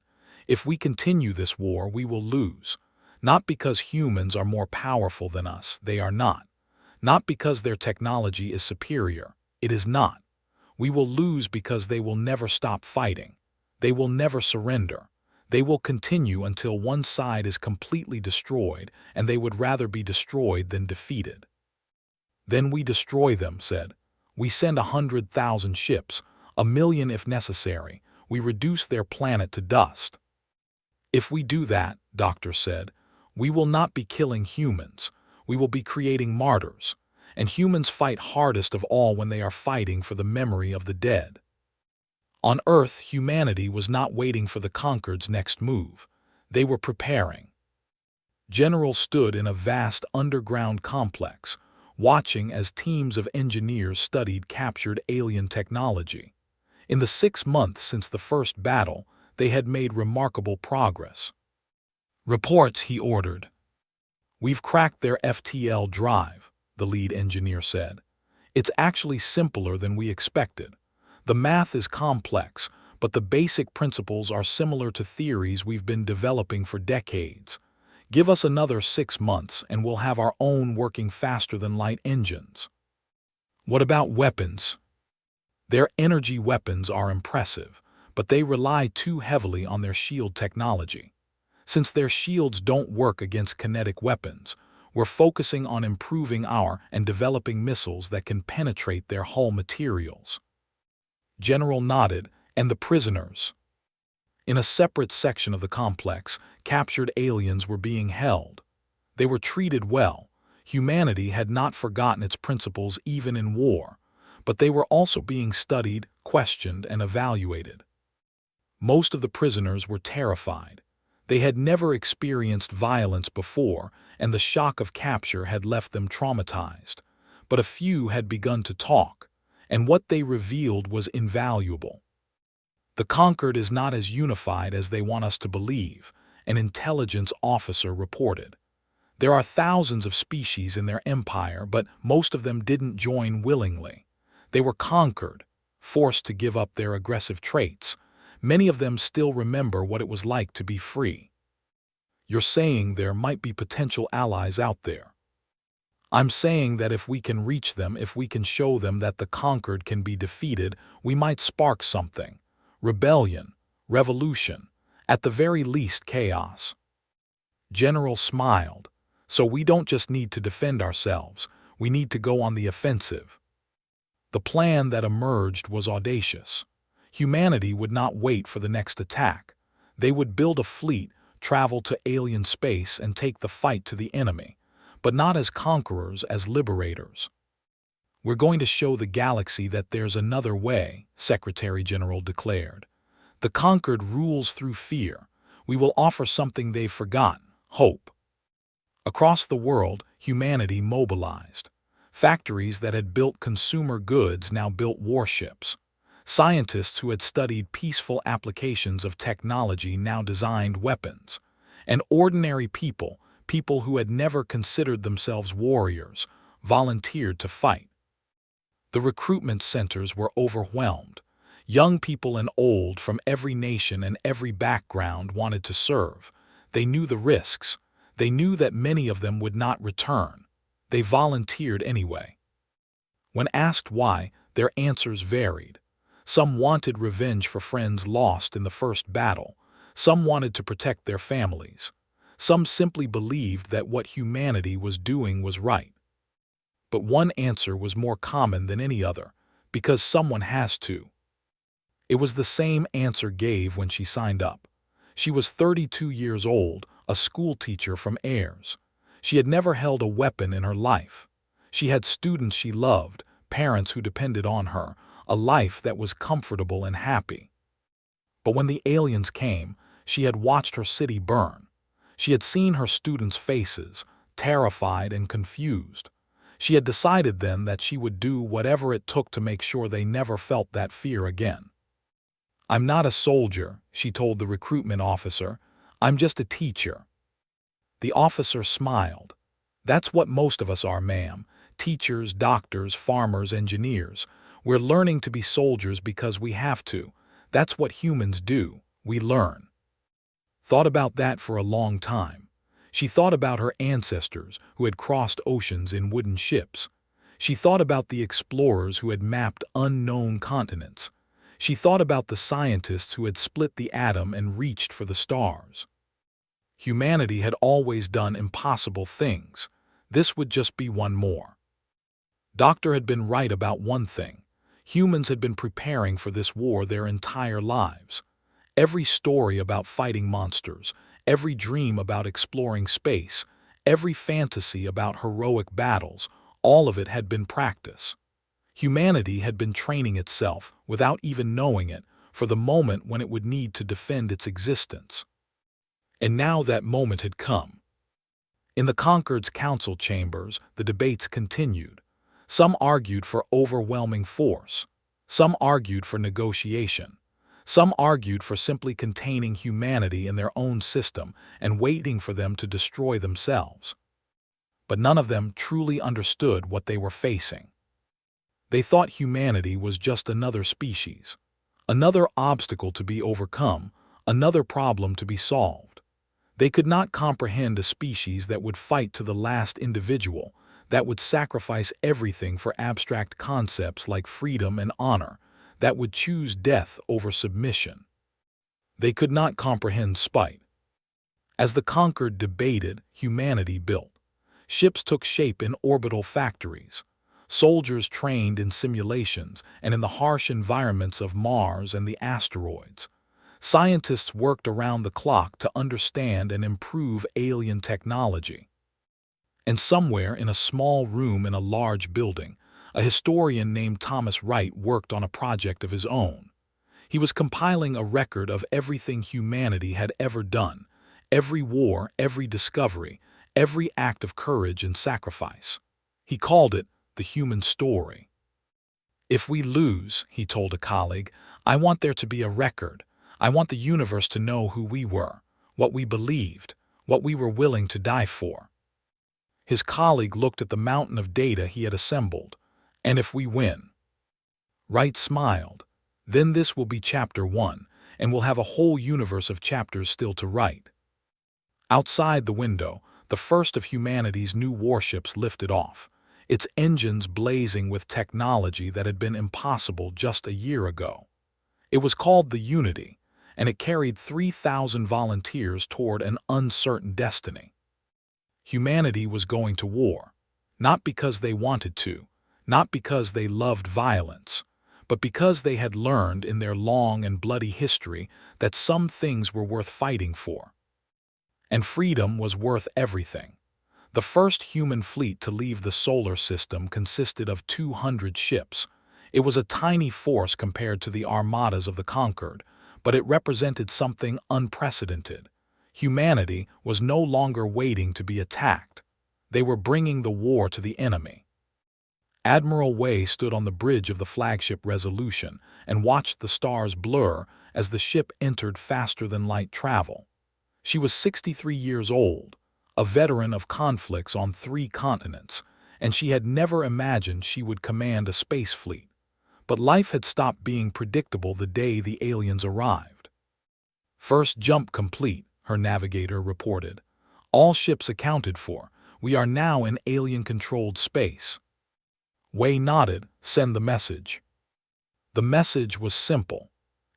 If we continue this war, we will lose. Not because humans are more powerful than us, they are not. Not because their technology is superior, it is not. We will lose because they will never stop fighting. They will never surrender. They will continue until one side is completely destroyed, and they would rather be destroyed than defeated. Then we destroy them, said. We send 100,000 ships, 1,000,000 if necessary. We reduce their planet to dust. If we do that, Doctor said, we will not be killing humans. We will be creating martyrs. And humans fight hardest of all when they are fighting for the memory of the dead. On Earth, humanity was not waiting for the conquered's next move. They were preparing. Generals stood in a vast underground complex, watching as teams of engineers studied captured alien technology. In the 6 months since the first battle, they had made remarkable progress. Reports, he ordered. We've cracked their FTL drive, the lead engineer said. It's actually simpler than we expected. The math is complex, but the basic principles are similar to theories we've been developing for decades. Give us another 6 months and we'll have our own working faster than light engines. What about weapons? Their energy weapons are impressive, but they rely too heavily on their shield technology. Since their shields don't work against kinetic weapons, we're focusing on improving our and developing missiles that can penetrate their hull materials. General nodded, and the prisoners. In a separate section of the complex, captured aliens were being held. They were treated well. Humanity had not forgotten its principles even in war, but they were also being studied, questioned, and evaluated. Most of the prisoners were terrified. They had never experienced violence before, and the shock of capture had left them traumatized. But a few had begun to talk, and what they revealed was invaluable. The conquered is not as unified as they want us to believe, an intelligence officer reported. There are thousands of species in their empire, but most of them didn't join willingly. They were conquered, forced to give up their aggressive traits. Many of them still remember what it was like to be free. You're saying there might be potential allies out there. I'm saying that if we can reach them, if we can show them that the conquered can be defeated, we might spark something. Rebellion, revolution, at the very least chaos. General smiled. So we don't just need to defend ourselves, we need to go on the offensive. The plan that emerged was audacious. Humanity would not wait for the next attack. They would build a fleet, travel to alien space, and take the fight to the enemy, but not as conquerors, as liberators. We're going to show the galaxy that there's another way, Secretary General declared. The conquered rules through fear. We will offer something they've forgotten, hope. Across the world, humanity mobilized. Factories that had built consumer goods now built warships. Scientists who had studied peaceful applications of technology now designed weapons. And ordinary people, people who had never considered themselves warriors, volunteered to fight. The recruitment centers were overwhelmed. Young people and old from every nation and every background wanted to serve. They knew the risks. They knew that many of them would not return. They volunteered anyway. When asked why, their answers varied. Some wanted revenge for friends lost in the first battle. Some wanted to protect their families. Some simply believed that what humanity was doing was right. But one answer was more common than any other, because someone has to. It was the same answer gave when she signed up. She was 32 years old, a school teacher from Ayers. She had never held a weapon in her life. She had students she loved, parents who depended on her, a life that was comfortable and happy. But when the aliens came, she had watched her city burn. She had seen her students' faces, terrified and confused. She had decided then that she would do whatever it took to make sure they never felt that fear again. "I'm not a soldier," she told the recruitment officer. "I'm just a teacher." The officer smiled. "That's what most of us are, ma'am. Teachers, doctors, farmers, engineers. We're learning to be soldiers because we have to. That's what humans do. We learn." Thought about that for a long time. She thought about her ancestors who had crossed oceans in wooden ships. She thought about the explorers who had mapped unknown continents. She thought about the scientists who had split the atom and reached for the stars. Humanity had always done impossible things. This would just be one more. Doctor had been right about one thing. Humans had been preparing for this war their entire lives. Every story about fighting monsters, every dream about exploring space, every fantasy about heroic battles, all of it had been practice. Humanity had been training itself, without even knowing it, for the moment when it would need to defend its existence. And now that moment had come. In the Concord's council chambers, the debates continued. Some argued for overwhelming force. Some argued for negotiation. Some argued for simply containing humanity in their own system and waiting for them to destroy themselves. But none of them truly understood what they were facing. They thought humanity was just another species, another obstacle to be overcome, another problem to be solved. They could not comprehend a species that would fight to the last individual, that would sacrifice everything for abstract concepts like freedom and honor, that would choose death over submission. They could not comprehend spite. As the Concord debated, humanity built. Ships took shape in orbital factories. Soldiers trained in simulations and in the harsh environments of Mars and the asteroids. Scientists worked around the clock to understand and improve alien technology. And somewhere in a small room in a large building, a historian named Thomas Wright worked on a project of his own. He was compiling a record of everything humanity had ever done, every war, every discovery, every act of courage and sacrifice. He called it the human story. "If we lose," he told a colleague, "I want there to be a record. I want the universe to know who we were, what we believed, what we were willing to die for." His colleague looked at the mountain of data he had assembled. "And if we win?" Wright smiled. "Then this will be chapter 1, and we'll have a whole universe of chapters still to write." Outside the window, the first of humanity's new warships lifted off, its engines blazing with technology that had been impossible just a year ago. It was called the Unity, and it carried 3,000 volunteers toward an uncertain destiny. Humanity was going to war, not because they wanted to, not because they loved violence, but because they had learned in their long and bloody history that some things were worth fighting for. And freedom was worth everything. The first human fleet to leave the solar system consisted of 200 ships. It was a tiny force compared to the armadas of the Concord, but it represented something unprecedented. Humanity was no longer waiting to be attacked. They were bringing the war to the enemy. Admiral Way stood on the bridge of the flagship Resolution and watched the stars blur as the ship entered faster-than-light travel. She was 63 years old, a veteran of conflicts on 3 continents, and she had never imagined she would command a space fleet. But life had stopped being predictable the day the aliens arrived. "First jump complete," her navigator reported. "All ships accounted for. We are now in alien-controlled space." Wei nodded. "Send the message." The message was simple.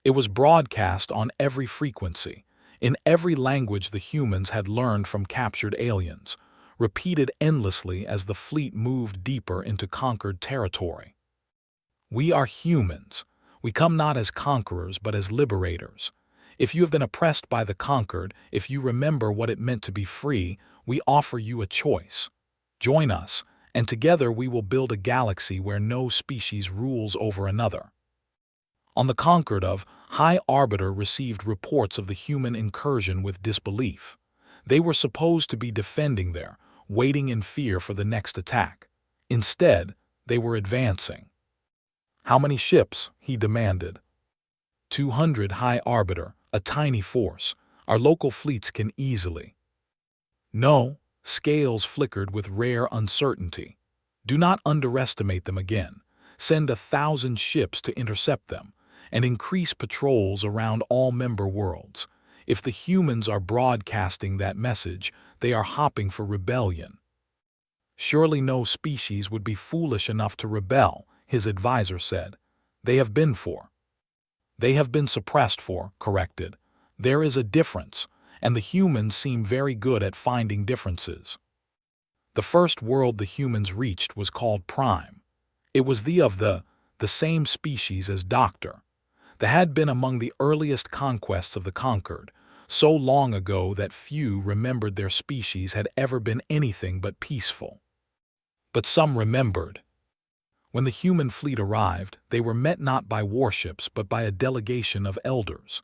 It was broadcast on every frequency, in every language the humans had learned from captured aliens, repeated endlessly as the fleet moved deeper into conquered territory. "We are humans. We come not as conquerors but as liberators. If you have been oppressed by the conquered, if you remember what it meant to be free, we offer you a choice. Join us, and together we will build a galaxy where no species rules over another." On the conquered of, High Arbiter received reports of the human incursion with disbelief. They were supposed to be defending there, waiting in fear for the next attack. Instead, they were advancing. "How many ships?" he demanded. 200, High Arbiter, a tiny force. Our local fleets can easily." "No," scales flickered with rare uncertainty. "Do not underestimate them again. Send 1,000 ships to intercept them, and increase patrols around all member worlds. If the humans are broadcasting that message, they are hopping for rebellion." "Surely no species would be foolish enough to rebel," his advisor said. "They have been suppressed for," corrected. "There is a difference, and the humans seem very good at finding differences." The first world the humans reached was called Prime. It was the same species as Doctor. They had been among the earliest conquests of the conquered, so long ago that few remembered their species had ever been anything but peaceful. But some remembered. When the human fleet arrived, they were met not by warships but by a delegation of elders.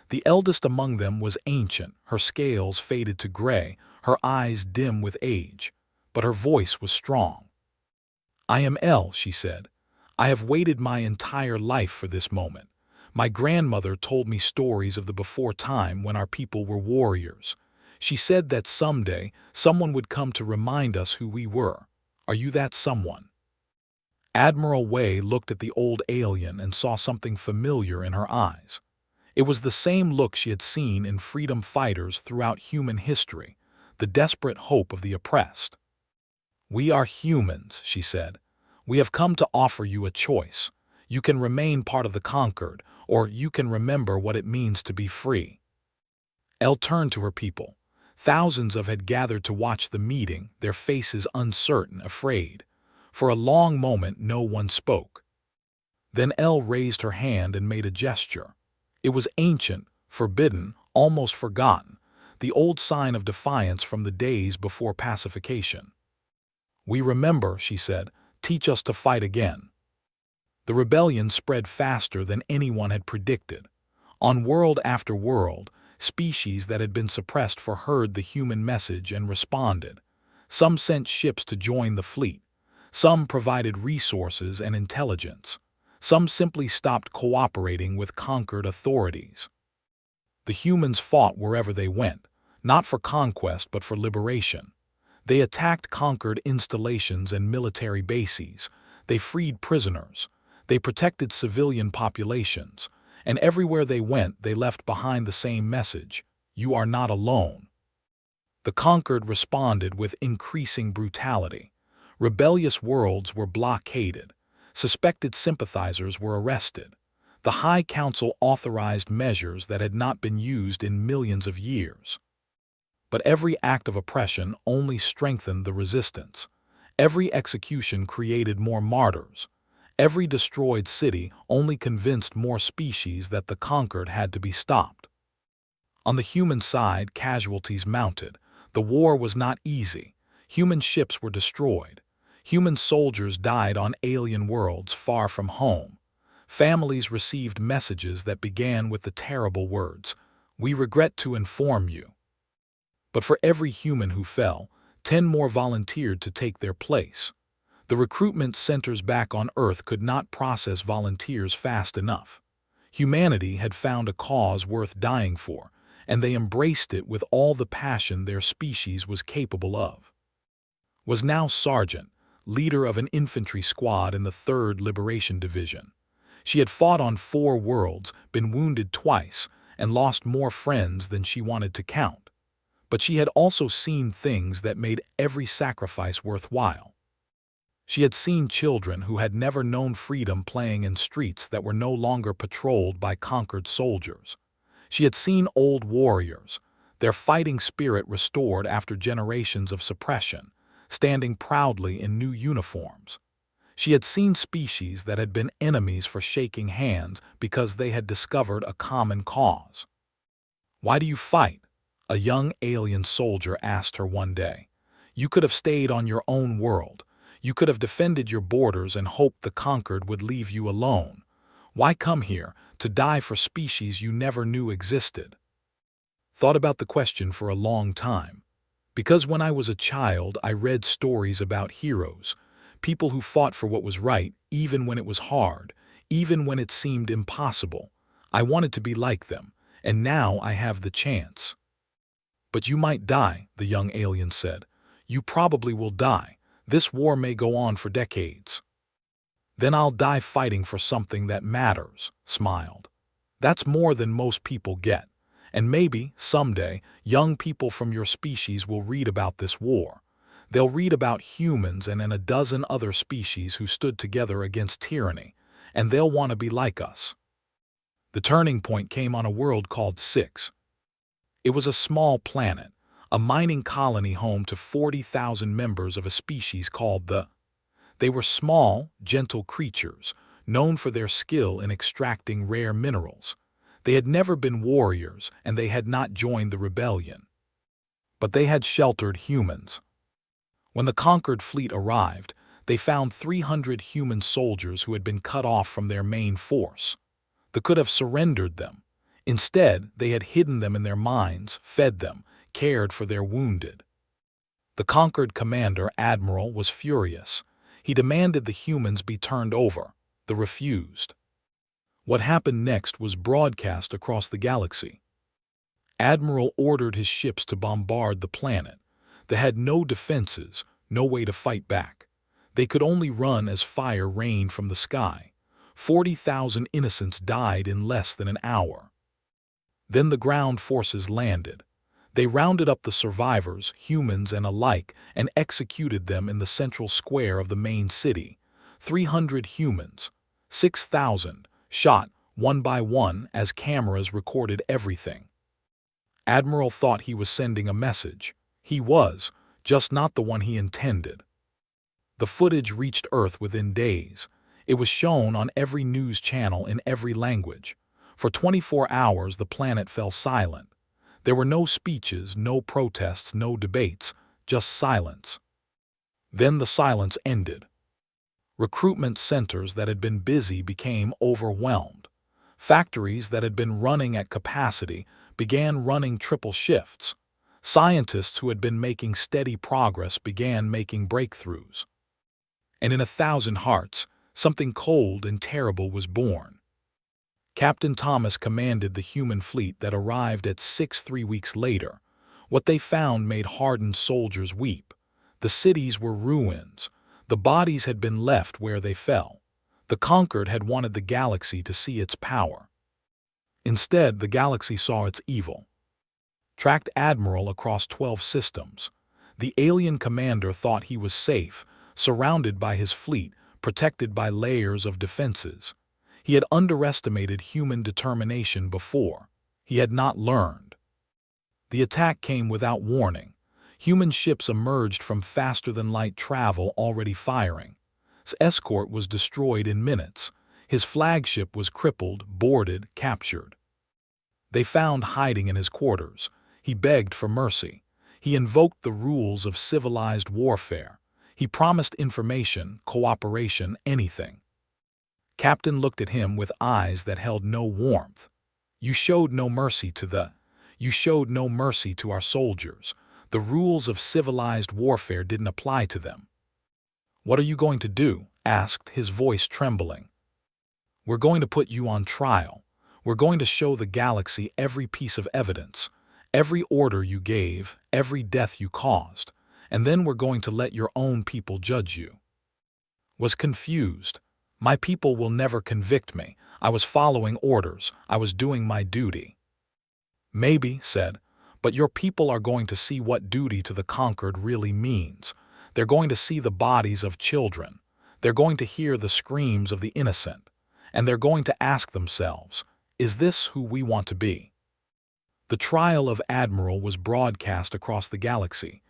The eldest among them was ancient, her scales faded to gray, her eyes dim with age, but her voice was strong. "I am El," she said. "I have waited my entire life for this moment. My grandmother told me stories of the before time when our people were warriors. She said that someday someone would come to remind us who we were. Are you that someone?" Admiral Wei looked at the old alien and saw something familiar in her eyes. It was the same look she had seen in freedom fighters throughout human history, the desperate hope of the oppressed. "We are humans," she said. "We have come to offer you a choice. You can remain part of the conquered, or you can remember what it means to be free." Elle turned to her people. Thousands had gathered to watch the meeting, their faces uncertain, afraid. For a long moment no one spoke. Then Elle raised her hand and made a gesture. It was ancient, forbidden, almost forgotten, the old sign of defiance from the days before pacification. "We remember," she said. "Teach us to fight again." The rebellion spread faster than anyone had predicted. On world after world, species that had been suppressed heard the human message and responded. Some sent ships to join the fleet. Some provided resources and intelligence. Some simply stopped cooperating with conquered authorities. The humans fought wherever they went, not for conquest but for liberation. They attacked conquered installations and military bases. They freed prisoners. They protected civilian populations, and everywhere they went they left behind the same message: you are not alone. The conquered responded with increasing brutality. Rebellious worlds were blockaded. Suspected sympathizers were arrested. The High Council authorized measures that had not been used in millions of years. But every act of oppression only strengthened the resistance. Every execution created more martyrs. Every destroyed city only convinced more species that the conquered had to be stopped. On the human side, casualties mounted. The war was not easy. Human ships were destroyed. Human soldiers died on alien worlds far from home. Families received messages that began with the terrible words, "We regret to inform you." But for every human who fell, 10 more volunteered to take their place. The recruitment centers back on Earth could not process volunteers fast enough. Humanity had found a cause worth dying for, and they embraced it with all the passion their species was capable of. Was now Sergeant, leader of an infantry squad in the 3rd Liberation Division. She had fought on 4 worlds, been wounded twice, and lost more friends than she wanted to count. But she had also seen things that made every sacrifice worthwhile. She had seen children who had never known freedom playing in streets that were no longer patrolled by conquered soldiers. She had seen old warriors, their fighting spirit restored after generations of suppression, standing proudly in new uniforms. She had seen species that had been enemies for shaking hands because they had discovered a common cause. "Why do you fight?" a young alien soldier asked her one day. "You could have stayed on your own world. You could have defended your borders and hoped the conquered would leave you alone. Why come here to die for species you never knew existed?" Thought about the question for a long time. Because when I was a child, I read stories about heroes, people who fought for what was right, even when it was hard, even when it seemed impossible. I wanted to be like them, and now I have the chance. "But you might die," the young alien said. "You probably will die. This war may go on for decades." "Then I'll die fighting for something that matters," smiled. "That's more than most people get. And maybe, someday, young people from your species will read about this war. They'll read about humans and a dozen other species who stood together against tyranny, and they'll want to be like us." The turning point came on a world called 6. It was a small planet, a mining colony home to 40,000 members of a species called the. They were small, gentle creatures, known for their skill in extracting rare minerals. They had never been warriors, and they had not joined the rebellion. But they had sheltered humans. When the conquered fleet arrived, they found 300 human soldiers who had been cut off from their main force. They could have surrendered them. Instead, they had hidden them in their mines, fed them, cared for their wounded. The conquered commander, Admiral, was furious. He demanded the humans be turned over. They refused. What happened next was broadcast across the galaxy. Admiral ordered his ships to bombard the planet. They had no defenses, no way to fight back. They could only run as fire rained from the sky. 40,000 innocents died in less than an hour. Then the ground forces landed. They rounded up the survivors, humans and alike, and executed them in the central square of the main city. 300 humans, 6,000, shot one by one as cameras recorded everything. Admiral thought he was sending a message. He was, just not the one he intended. The footage reached Earth within days. It was shown on every news channel in every language. For 24 hours the planet fell silent. There were no speeches, no protests, no debates, just silence. Then the silence ended. Recruitment centers that had been busy became overwhelmed. Factories that had been running at capacity began running triple shifts. Scientists who had been making steady progress began making breakthroughs. And in 1,000 hearts, something cold and terrible was born. Captain Thomas commanded the human fleet that arrived at 6 3 weeks later. What they found made hardened soldiers weep. The cities were ruins. The bodies had been left where they fell. The conquered had wanted the galaxy to see its power. Instead, the galaxy saw its evil. Tracked Admiral across 12 systems. The alien commander thought he was safe, surrounded by his fleet, protected by layers of defenses. He had underestimated human determination before. He had not learned. The attack came without warning. Human ships emerged from faster-than-light travel already firing. His escort was destroyed in minutes. His flagship was crippled, boarded, captured. They found hiding in his quarters. He begged for mercy. He invoked the rules of civilized warfare. He promised information, cooperation, anything. Captain looked at him with eyes that held no warmth. You showed no mercy to our soldiers. The rules of civilized warfare didn't apply to them. What are you going to do? Asked, his voice trembling. We're going to put you on trial. We're going to show the galaxy every piece of evidence, every order you gave, every death you caused, and then we're going to let your own people judge you. Was confused. My people will never convict me. I was following orders. I was doing my duty. Maybe, said, but your people are going to see what duty to the conquered really means. They're going to see the bodies of children. They're going to hear the screams of the innocent. And they're going to ask themselves, is this who we want to be? The trial of Admiral was broadcast across the galaxy.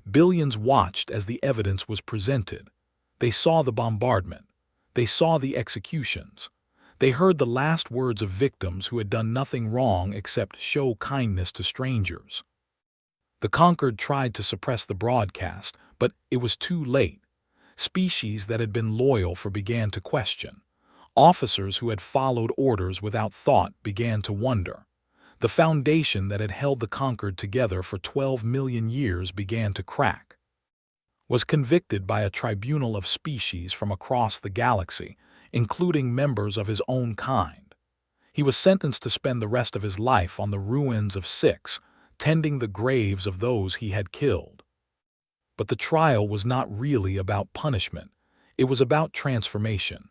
Billions watched as the evidence was presented. They saw the bombardment. They saw the executions. They heard the last words of victims who had done nothing wrong except show kindness to strangers. The conquered tried to suppress the broadcast, but it was too late. Species that had been loyal began to question. Officers who had followed orders without thought began to wonder. The foundation that had held the conquered together for 12 million years began to crack. Was convicted by a tribunal of species from across the galaxy, including members of his own kind. He was sentenced to spend the rest of his life on the ruins of Six, tending the graves of those he had killed. But the trial was not really about punishment. It was about transformation.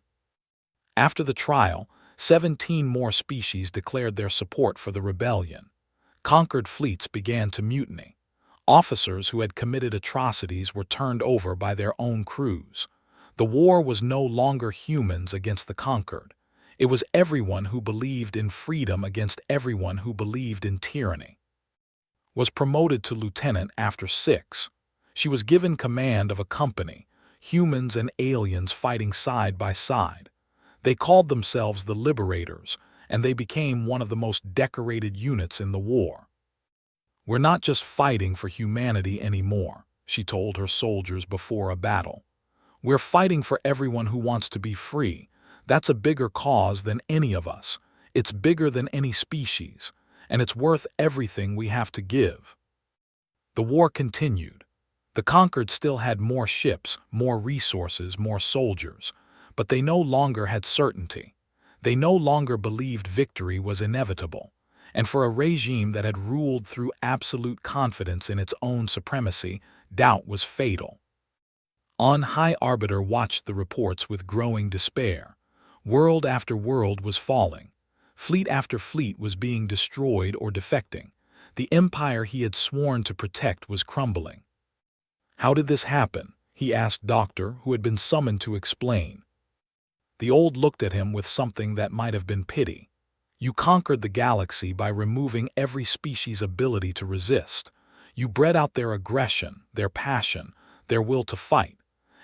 After the trial, 17 more species declared their support for the rebellion. Conquered fleets began to mutiny. Officers who had committed atrocities were turned over by their own crews. The war was no longer humans against the conquered. It was everyone who believed in freedom against everyone who believed in tyranny. Was promoted to lieutenant after 6. She was given command of a company, humans and aliens fighting side by side. They called themselves the Liberators, and they became one of the most decorated units in the war. We're not just fighting for humanity anymore, she told her soldiers before a battle. We're fighting for everyone who wants to be free. That's a bigger cause than any of us. It's bigger than any species, and it's worth everything we have to give. The war continued. The conquered still had more ships, more resources, more soldiers, but they no longer had certainty. They no longer believed victory was inevitable, and for a regime that had ruled through absolute confidence in its own supremacy, doubt was fatal. On High Arbiter watched the reports with growing despair. World after world was falling. Fleet after fleet was being destroyed or defecting. The empire he had sworn to protect was crumbling. How did this happen? He asked Doctor, who had been summoned to explain. The old looked at him with something that might have been pity. You conquered the galaxy by removing every species' ability to resist. You bred out their aggression, their passion, their will to fight.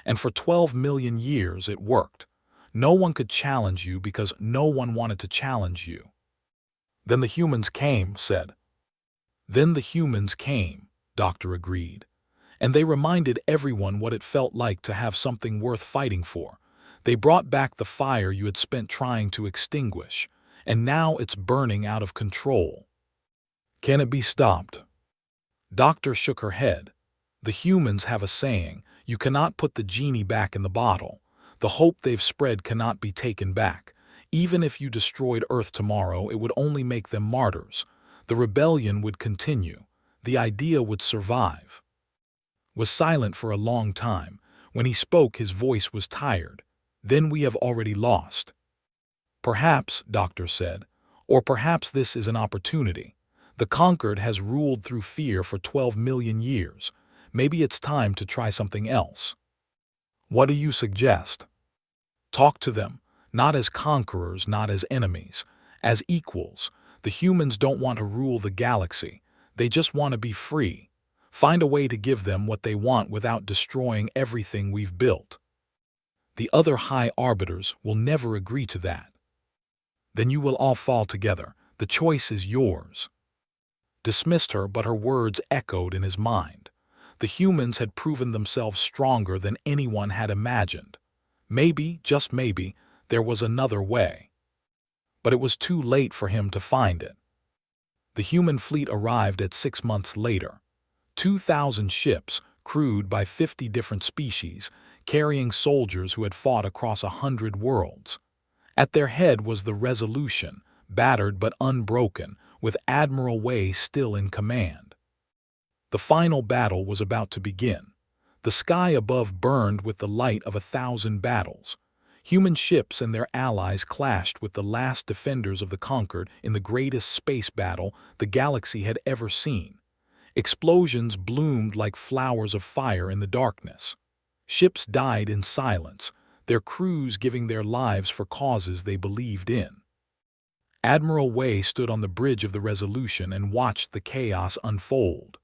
And for 12 million years it worked. No one could challenge you because no one wanted to challenge you. Then the humans came, said. Then the humans came, Doctor agreed. And they reminded everyone what it felt like to have something worth fighting for. They brought back the fire you had spent trying to extinguish, and now it's burning out of control. Can it be stopped? Doctor shook her head. The humans have a saying, you cannot put the genie back in the bottle. The hope they've spread cannot be taken back. Even if you destroyed Earth tomorrow, it would only make them martyrs. The rebellion would continue. The idea would survive. Was silent for a long time. When he spoke, his voice was tired. Then we have already lost. Perhaps, Doctor said, or perhaps this is an opportunity. The conquered has ruled through fear for 12 million years. Maybe it's time to try something else. What do you suggest? Talk to them, not as conquerors, not as enemies, as equals. The humans don't want to rule the galaxy. They just want to be free. Find a way to give them what they want without destroying everything we've built. The other High Arbiters will never agree to that. Then you will all fall together. The choice is yours. Dismissed her, but her words echoed in his mind. The humans had proven themselves stronger than anyone had imagined. Maybe, just maybe, there was another way. But it was too late for him to find it. The human fleet arrived at 6 months later. 2,000 ships, crewed by 50 different species, carrying soldiers who had fought across 100 worlds. At their head was the Resolution, battered but unbroken, with Admiral Way still in command. The final battle was about to begin. The sky above burned with the light of 1,000 battles. Human ships and their allies clashed with the last defenders of the conquered in the greatest space battle the galaxy had ever seen. Explosions bloomed like flowers of fire in the darkness. Ships died in silence, their crews giving their lives for causes they believed in. Admiral Wei stood on the bridge of the Resolution and watched the chaos unfold.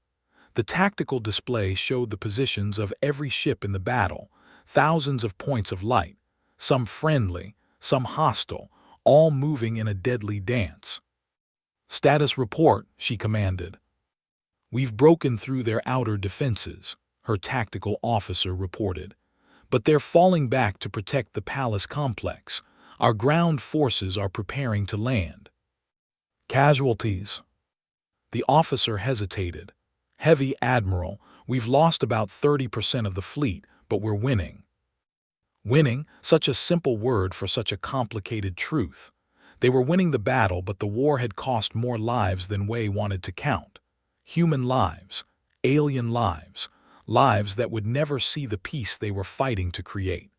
The tactical display showed the positions of every ship in the battle, thousands of points of light, some friendly, some hostile, all moving in a deadly dance. "Status report," she commanded. "We've broken through their outer defenses," her tactical officer reported. "But they're falling back to protect the palace complex. Our ground forces are preparing to land." "Casualties?" The officer hesitated. "Heavy, Admiral. We've lost about 30% of the fleet, but we're winning." Winning, such a simple word for such a complicated truth. They were winning the battle, but the war had cost more lives than Wei wanted to count. Human lives, alien lives, lives that would never see the peace they were fighting to create.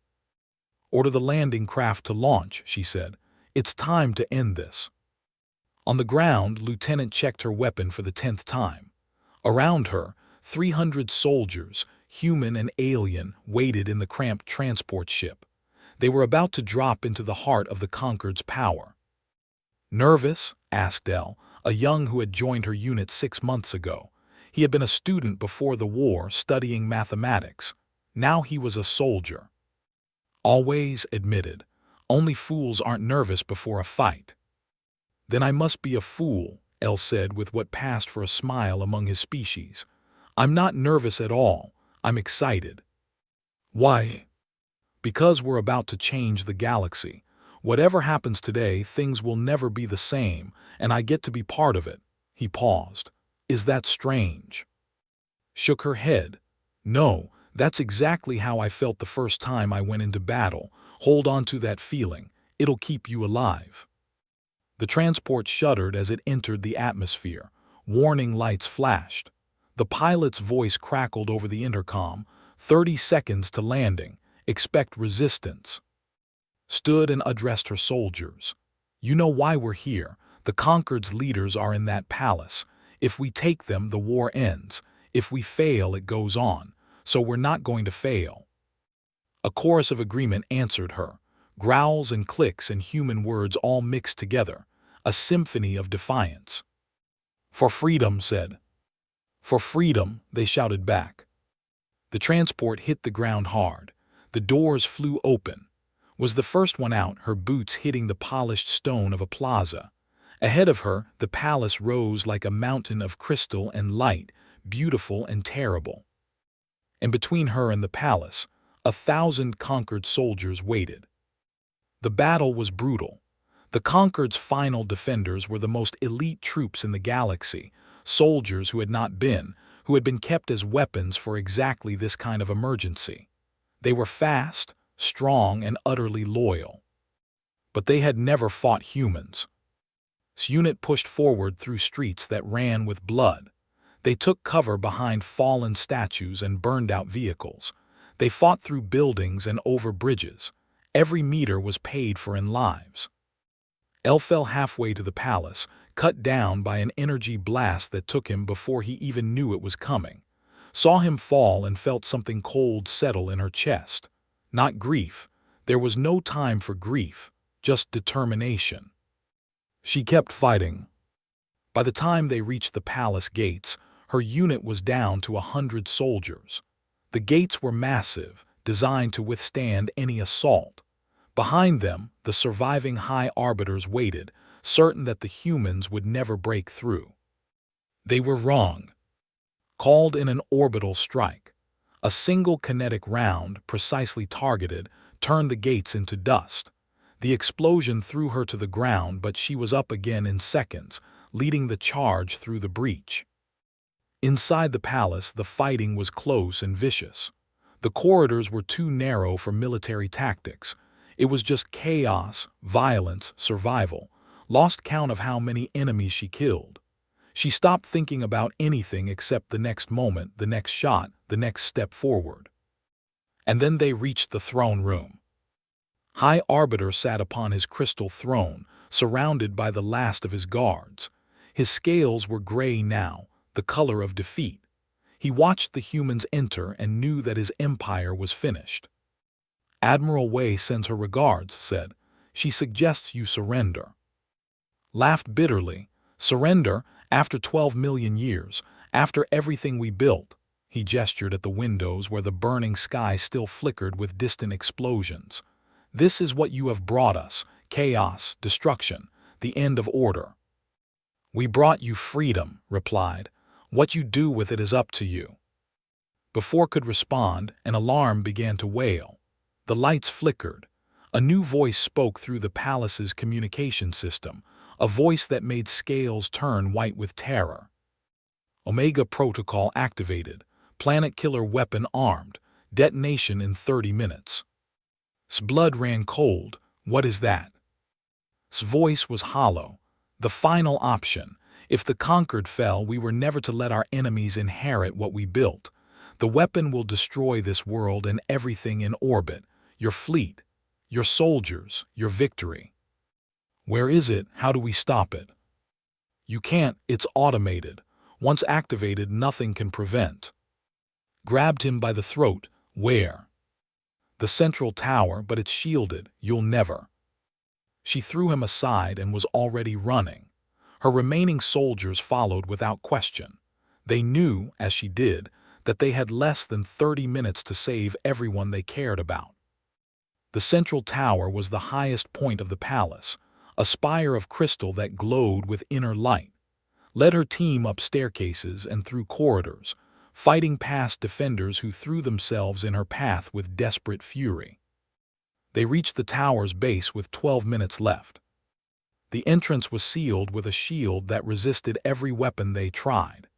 "Order the landing craft to launch," she said. "It's time to end this." On the ground, Lieutenant checked her weapon for the 10th time. Around her, 300 soldiers, human and alien, waited in the cramped transport ship. They were about to drop into the heart of the Conquered's power. "Nervous?" asked El, a young who had joined her unit 6 months ago. He had been a student before the war, studying mathematics. Now he was a soldier. "Always," admitted. "Only fools aren't nervous before a fight." "Then I must be a fool," El said with what passed for a smile among his species. "I'm not nervous at all. I'm excited." "Why?" "Because we're about to change the galaxy. Whatever happens today, things will never be the same, and I get to be part of it." He paused. "Is that strange?" Shook her head. "No, that's exactly how I felt the first time I went into battle. Hold on to that feeling. It'll keep you alive." The transport shuddered as it entered the atmosphere. Warning lights flashed. The pilot's voice crackled over the intercom. 30 seconds to landing. Expect resistance." Stood and addressed her soldiers. "You know why we're here. The Conquered's leaders are in that palace. If we take them, the war ends. If we fail, it goes on. So we're not going to fail." A chorus of agreement answered her. Growls and clicks and human words all mixed together. A symphony of defiance. "For freedom," said. "For freedom," they shouted back. The transport hit the ground hard. The doors flew open. Was the first one out, her boots hitting the polished stone of a plaza. Ahead of her, the palace rose like a mountain of crystal and light, beautiful and terrible. And between her and the palace, 1,000 conquered soldiers waited. The battle was brutal. The Conquered's final defenders were the most elite troops in the galaxy, soldiers who had been kept as weapons for exactly this kind of emergency. They were fast, strong, and utterly loyal. But they had never fought humans. This unit pushed forward through streets that ran with blood. They took cover behind fallen statues and burned out vehicles. They fought through buildings and over bridges. Every meter was paid for in lives. El fell halfway to the palace, cut down by an energy blast that took him before he even knew it was coming. Saw him fall and felt something cold settle in her chest. Not grief. There was no time for grief, just determination. She kept fighting. By the time they reached the palace gates, her unit was down to 100 soldiers. The gates were massive, designed to withstand any assault. Behind them, the surviving high arbiters waited, certain that the humans would never break through. They were wrong. Called in an orbital strike. A single kinetic round, precisely targeted, turned the gates into dust. The explosion threw her to the ground, but she was up again in seconds, leading the charge through the breach. Inside the palace, the fighting was close and vicious. The corridors were too narrow for military tactics. It was just chaos, violence, survival. Lost count of how many enemies she killed. She stopped thinking about anything except the next moment, the next shot, the next step forward. and then they reached the throne room. High Arbiter sat upon his crystal throne, surrounded by the last of his guards. His scales were gray now, the color of defeat. He watched the humans enter and knew that his empire was finished. Admiral Wei sends her regards, said. She suggests you surrender. Laughed bitterly. Surrender? After 12 million years, after everything we built. He gestured at the windows where the burning sky still flickered with distant explosions. This is what you have brought us: chaos, destruction, the end of order. We brought you freedom, replied. What you do with it is up to you. Before could respond, an alarm began to wail. The lights flickered. A new voice spoke through the palace's communication system, a voice that made scales turn white with terror. Omega Protocol activated. Planet killer weapon armed. Detonation in 30 minutes. S blood ran cold. What is that? S voice was hollow. The final option. If the conquered fell, we were never to let our enemies inherit what we built. The weapon will destroy this world and everything in orbit. Your fleet, your soldiers, your victory. Where is it? How do we stop it? You can't. It's automated. Once activated, nothing can prevent. Grabbed him by the throat. Where? The central tower, but it's shielded. You'll never. She threw him aside and was already running. Her remaining soldiers followed without question. They knew, as she did, that they had less than 30 minutes to save everyone they cared about. The central tower was the highest point of the palace, a spire of crystal that glowed with inner light. Led her team up staircases and through corridors, fighting past defenders who threw themselves in her path with desperate fury. They reached the tower's base with 12 minutes left. The entrance was sealed with a shield that resisted every weapon they tried.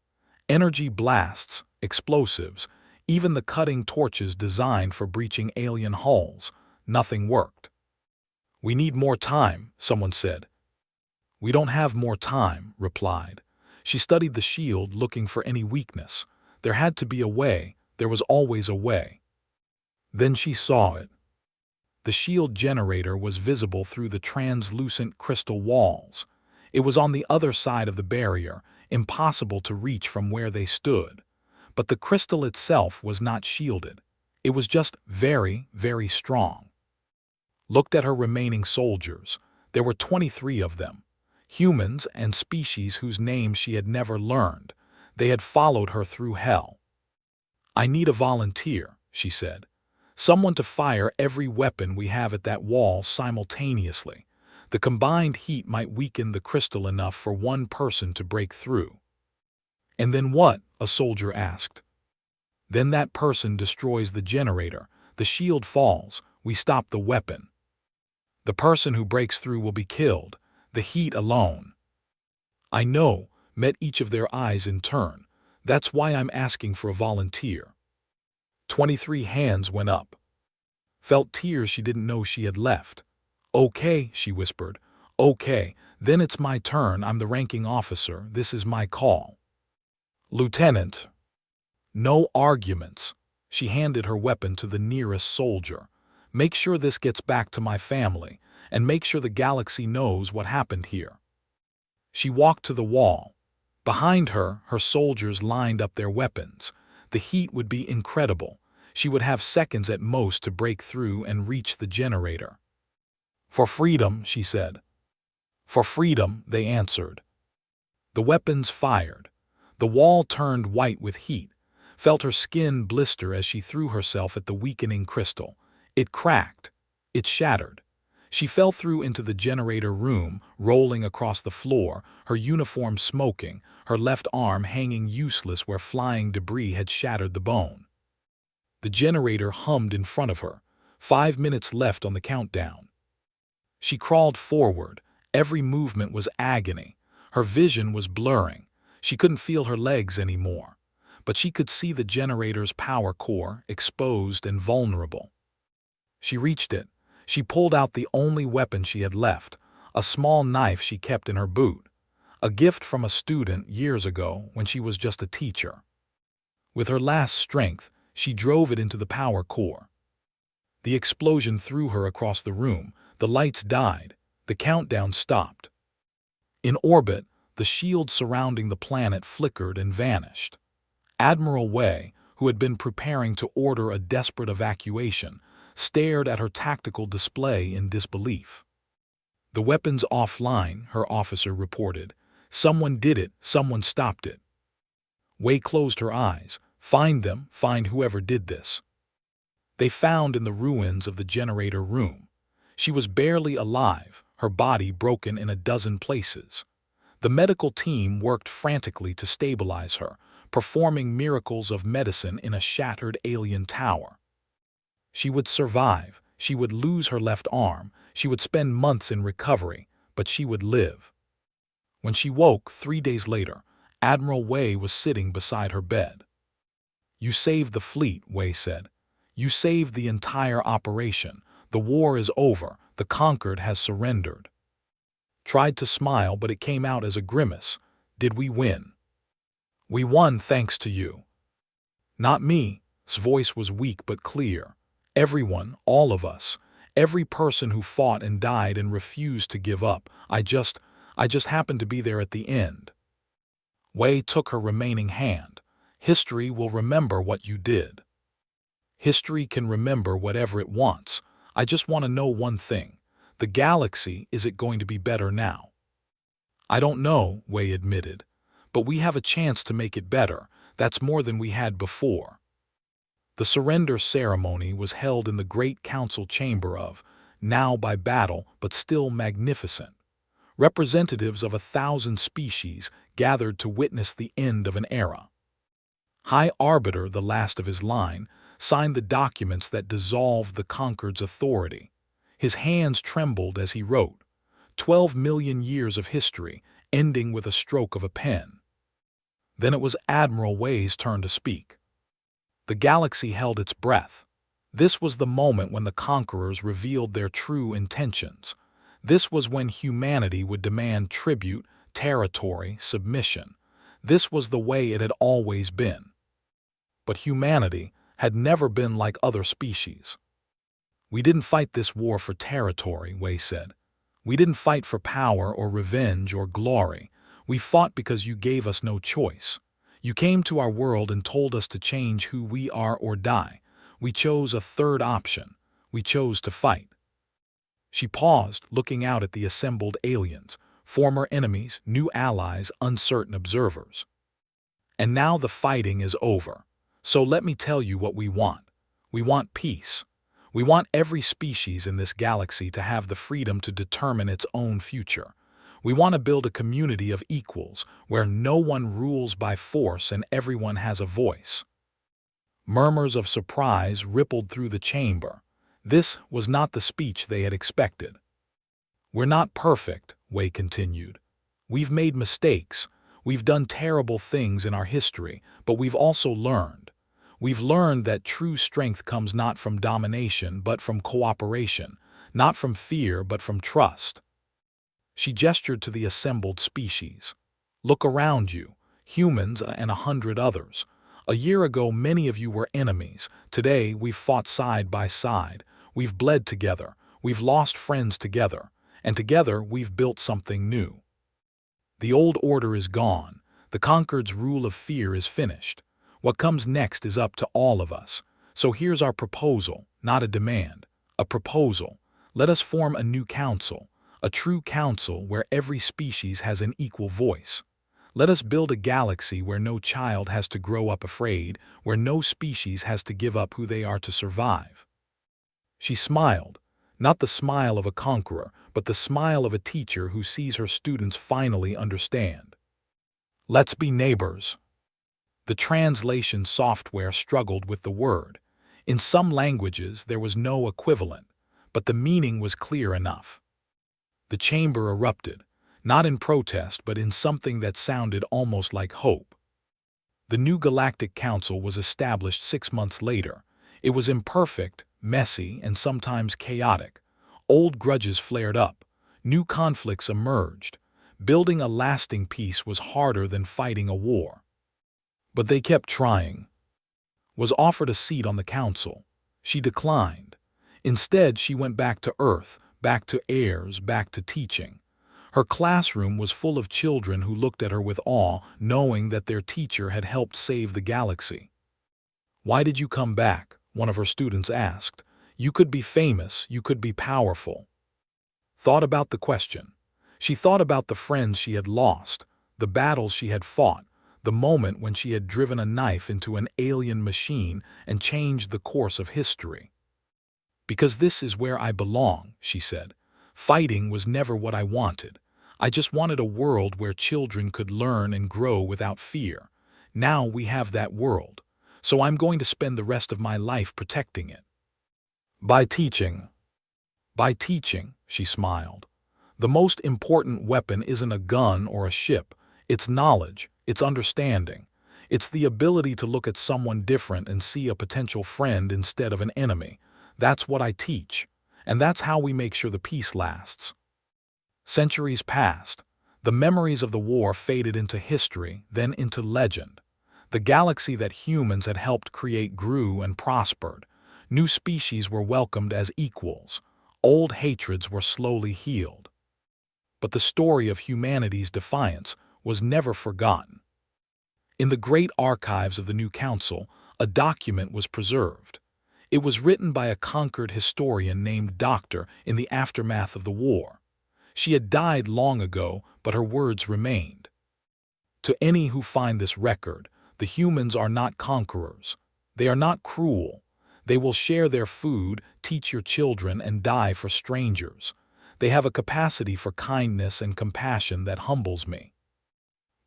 Energy blasts, explosives, even the cutting torches designed for breaching alien hulls. Nothing worked. We need more time, someone said. We don't have more time, replied. She studied the shield, looking for any weakness. There had to be a way. There was always a way. Then she saw it. The shield generator was visible through the translucent crystal walls. It was on the other side of the barrier, impossible to reach from where they stood. But the crystal itself was not shielded. It was just very, very strong. Looked at her remaining soldiers. There were 23 of them. Humans and species whose names she had never learned. They had followed her through hell. I need a volunteer, she said. Someone to fire every weapon we have at that wall simultaneously. The combined heat might weaken the crystal enough for one person to break through. And then what? A soldier asked. Then that person destroys the generator. The shield falls. We stop the weapon. The person who breaks through will be killed. The heat alone. I know, met each of their eyes in turn. That's why I'm asking for a volunteer. 23 hands went up. Felt tears she didn't know she had left. Okay, she whispered. Okay, then it's my turn. I'm the ranking officer. This is my call. Lieutenant. No arguments. She handed her weapon to the nearest soldier. Make sure this gets back to my family, and make sure the galaxy knows what happened here. She walked to the wall. Behind her, her soldiers lined up their weapons. The heat would be incredible. She would have seconds at most to break through and reach the generator. For freedom, she said. For freedom, they answered. The weapons fired. The wall turned white with heat. Felt her skin blister as she threw herself at the weakening crystal. It cracked. It shattered. She fell through into the generator room, rolling across the floor, her uniform smoking, her left arm hanging useless where flying debris had shattered the bone. The generator hummed in front of her. 5 minutes left on the countdown. She crawled forward. Every movement was agony. Her vision was blurring. She couldn't feel her legs anymore. But she could see the generator's power core, exposed and vulnerable. She reached it. She pulled out the only weapon she had left, a small knife she kept in her boot, a gift from a student years ago when she was just a teacher. With her last strength, she drove it into the power core. The explosion threw her across the room. The lights died. The countdown stopped. In orbit, the shield surrounding the planet flickered and vanished. Admiral Wei, who had been preparing to order a desperate evacuation, stared at her tactical display in disbelief. "The weapon's offline," her officer reported. "Someone did it. Someone stopped it." Wei closed her eyes. "Find them. Find whoever did this." They found in the ruins of the generator room. She was barely alive, her body broken in a dozen places. The medical team worked frantically to stabilize her, performing miracles of medicine in a shattered alien tower. She would survive. She would lose her left arm. She would spend months in recovery, but she would live. When she woke 3 days later, Admiral Wei was sitting beside her bed. "You saved the fleet," Wei said. "You saved the entire operation. The war is over. The conquered has surrendered." Tried to smile, but it came out as a grimace. "Did we win?" "We won thanks to you." "Not me." His voice was weak but clear. "Everyone, all of us, every person who fought and died and refused to give up. I just happened to be there at the end." Wei took her remaining hand. "History will remember what you did. History can remember whatever it wants. I just want to know one thing. The galaxy, is it going to be better now?" "I don't know," Wei admitted. "But we have a chance to make it better. That's more than we had before." The surrender ceremony was held in the great council chamber of, now by battle but still magnificent. Representatives of 1,000 species gathered to witness the end of an era. High Arbiter, the last of his line, signed the documents that dissolved the conquered's authority. His hands trembled as he wrote, 12 million years of history, ending with a stroke of a pen. Then it was Admiral Wei's turn to speak. The galaxy held its breath. This was the moment when the conquerors revealed their true intentions. This was when humanity would demand tribute, territory, submission. This was the way it had always been. But humanity had never been like other species. "We didn't fight this war for territory," Wei said. "We didn't fight for power or revenge or glory. We fought because you gave us no choice. You came to our world and told us to change who we are or die. We chose a third option. We chose to fight." She paused, looking out at the assembled aliens, former enemies, new allies, uncertain observers. "And now the fighting is over. So let me tell you what we want. We want peace. We want every species in this galaxy to have the freedom to determine its own future. We want to build a community of equals where no one rules by force and everyone has a voice." Murmurs of surprise rippled through the chamber. This was not the speech they had expected. "We're not perfect," Wei continued. "We've made mistakes. We've done terrible things in our history, but we've also learned. We've learned that true strength comes not from domination but from cooperation, not from fear but from trust." She gestured to the assembled species. "Look around you, humans and 100 others. A year ago many of you were enemies. Today we've fought side by side. We've bled together. We've lost friends together. And together we've built something new. The old order is gone. The conquered's rule of fear is finished. What comes next is up to all of us. So here's our proposal, not a demand. A proposal. Let us form a new council. A true council where every species has an equal voice. Let us build a galaxy where no child has to grow up afraid, where no species has to give up who they are to survive." She smiled, not the smile of a conqueror, but the smile of a teacher who sees her students finally understand. "Let's be neighbors." The translation software struggled with the word. In some languages there was no equivalent, but the meaning was clear enough. The chamber erupted, not in protest but in something that sounded almost like hope. The new Galactic Council was established 6 months later. It was imperfect, messy, and sometimes chaotic. Old grudges flared up. New conflicts emerged. Building a lasting peace was harder than fighting a war. But they kept trying. Was offered a seat on the council. She declined. Instead, she went back to Earth, back to heirs, back to teaching. Her classroom was full of children who looked at her with awe, knowing that their teacher had helped save the galaxy. "Why did you come back?" one of her students asked. "You could be famous, you could be powerful." Thought about the question. She thought about the friends she had lost, the battles she had fought, the moment when she had driven a knife into an alien machine and changed the course of history. "Because this is where I belong," she said. "Fighting was never what I wanted. I just wanted a world where children could learn and grow without fear. Now we have that world, so I'm going to spend the rest of my life protecting it." By teaching. By teaching, she smiled. The most important weapon isn't a gun or a ship. It's knowledge, it's understanding. It's the ability to look at someone different and see a potential friend instead of an enemy. That's what I teach, and that's how we make sure the peace lasts. Centuries passed. The memories of the war faded into history, then into legend. The galaxy that humans had helped create grew and prospered. New species were welcomed as equals. Old hatreds were slowly healed. But the story of humanity's defiance was never forgotten. In the great archives of the new council, a document was preserved. It was written by a conquered historian named Doctor in the aftermath of the war. She had died long ago, but her words remained. "To any who find this record, the humans are not conquerors. They are not cruel. They will share their food, teach your children, and die for strangers. They have a capacity for kindness and compassion that humbles me.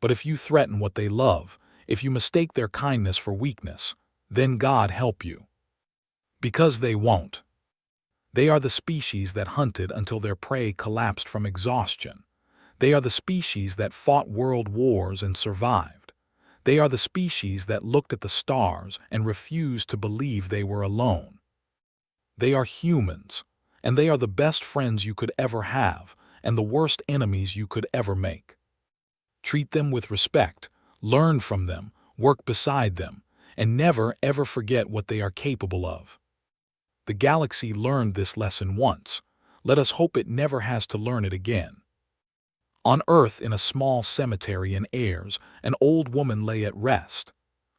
But if you threaten what they love, if you mistake their kindness for weakness, then God help you. Because they won't. They are the species that hunted until their prey collapsed from exhaustion. They are the species that fought world wars and survived. They are the species that looked at the stars and refused to believe they were alone. They are humans, and they are the best friends you could ever have and the worst enemies you could ever make. Treat them with respect, learn from them, work beside them, and never ever forget what they are capable of." The galaxy learned this lesson once. Let us hope it never has to learn it again. On Earth, in a small cemetery in Ayers, an old woman lay at rest.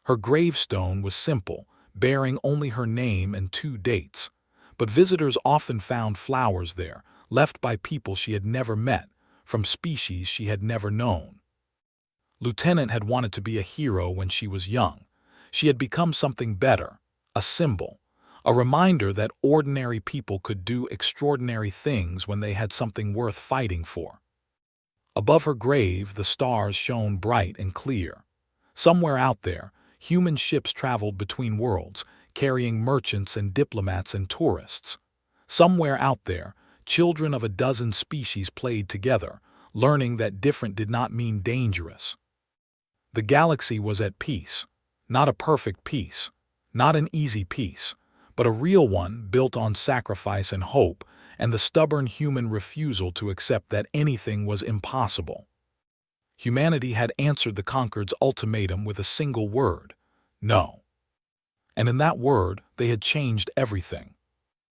Her gravestone was simple, bearing only her name and 2 dates. But visitors often found flowers there, left by people she had never met, from species she had never known. Lieutenant had wanted to be a hero when she was young. She had become something better, a symbol. A reminder that ordinary people could do extraordinary things when they had something worth fighting for. Above her grave, the stars shone bright and clear. Somewhere out there, human ships traveled between worlds, carrying merchants and diplomats and tourists. Somewhere out there, children of a dozen species played together, learning that different did not mean dangerous. The galaxy was at peace. Not a perfect peace, not an easy peace, but a real one built on sacrifice and hope, and the stubborn human refusal to accept that anything was impossible. Humanity had answered the conquered's ultimatum with a single word: no. And in that word, they had changed everything.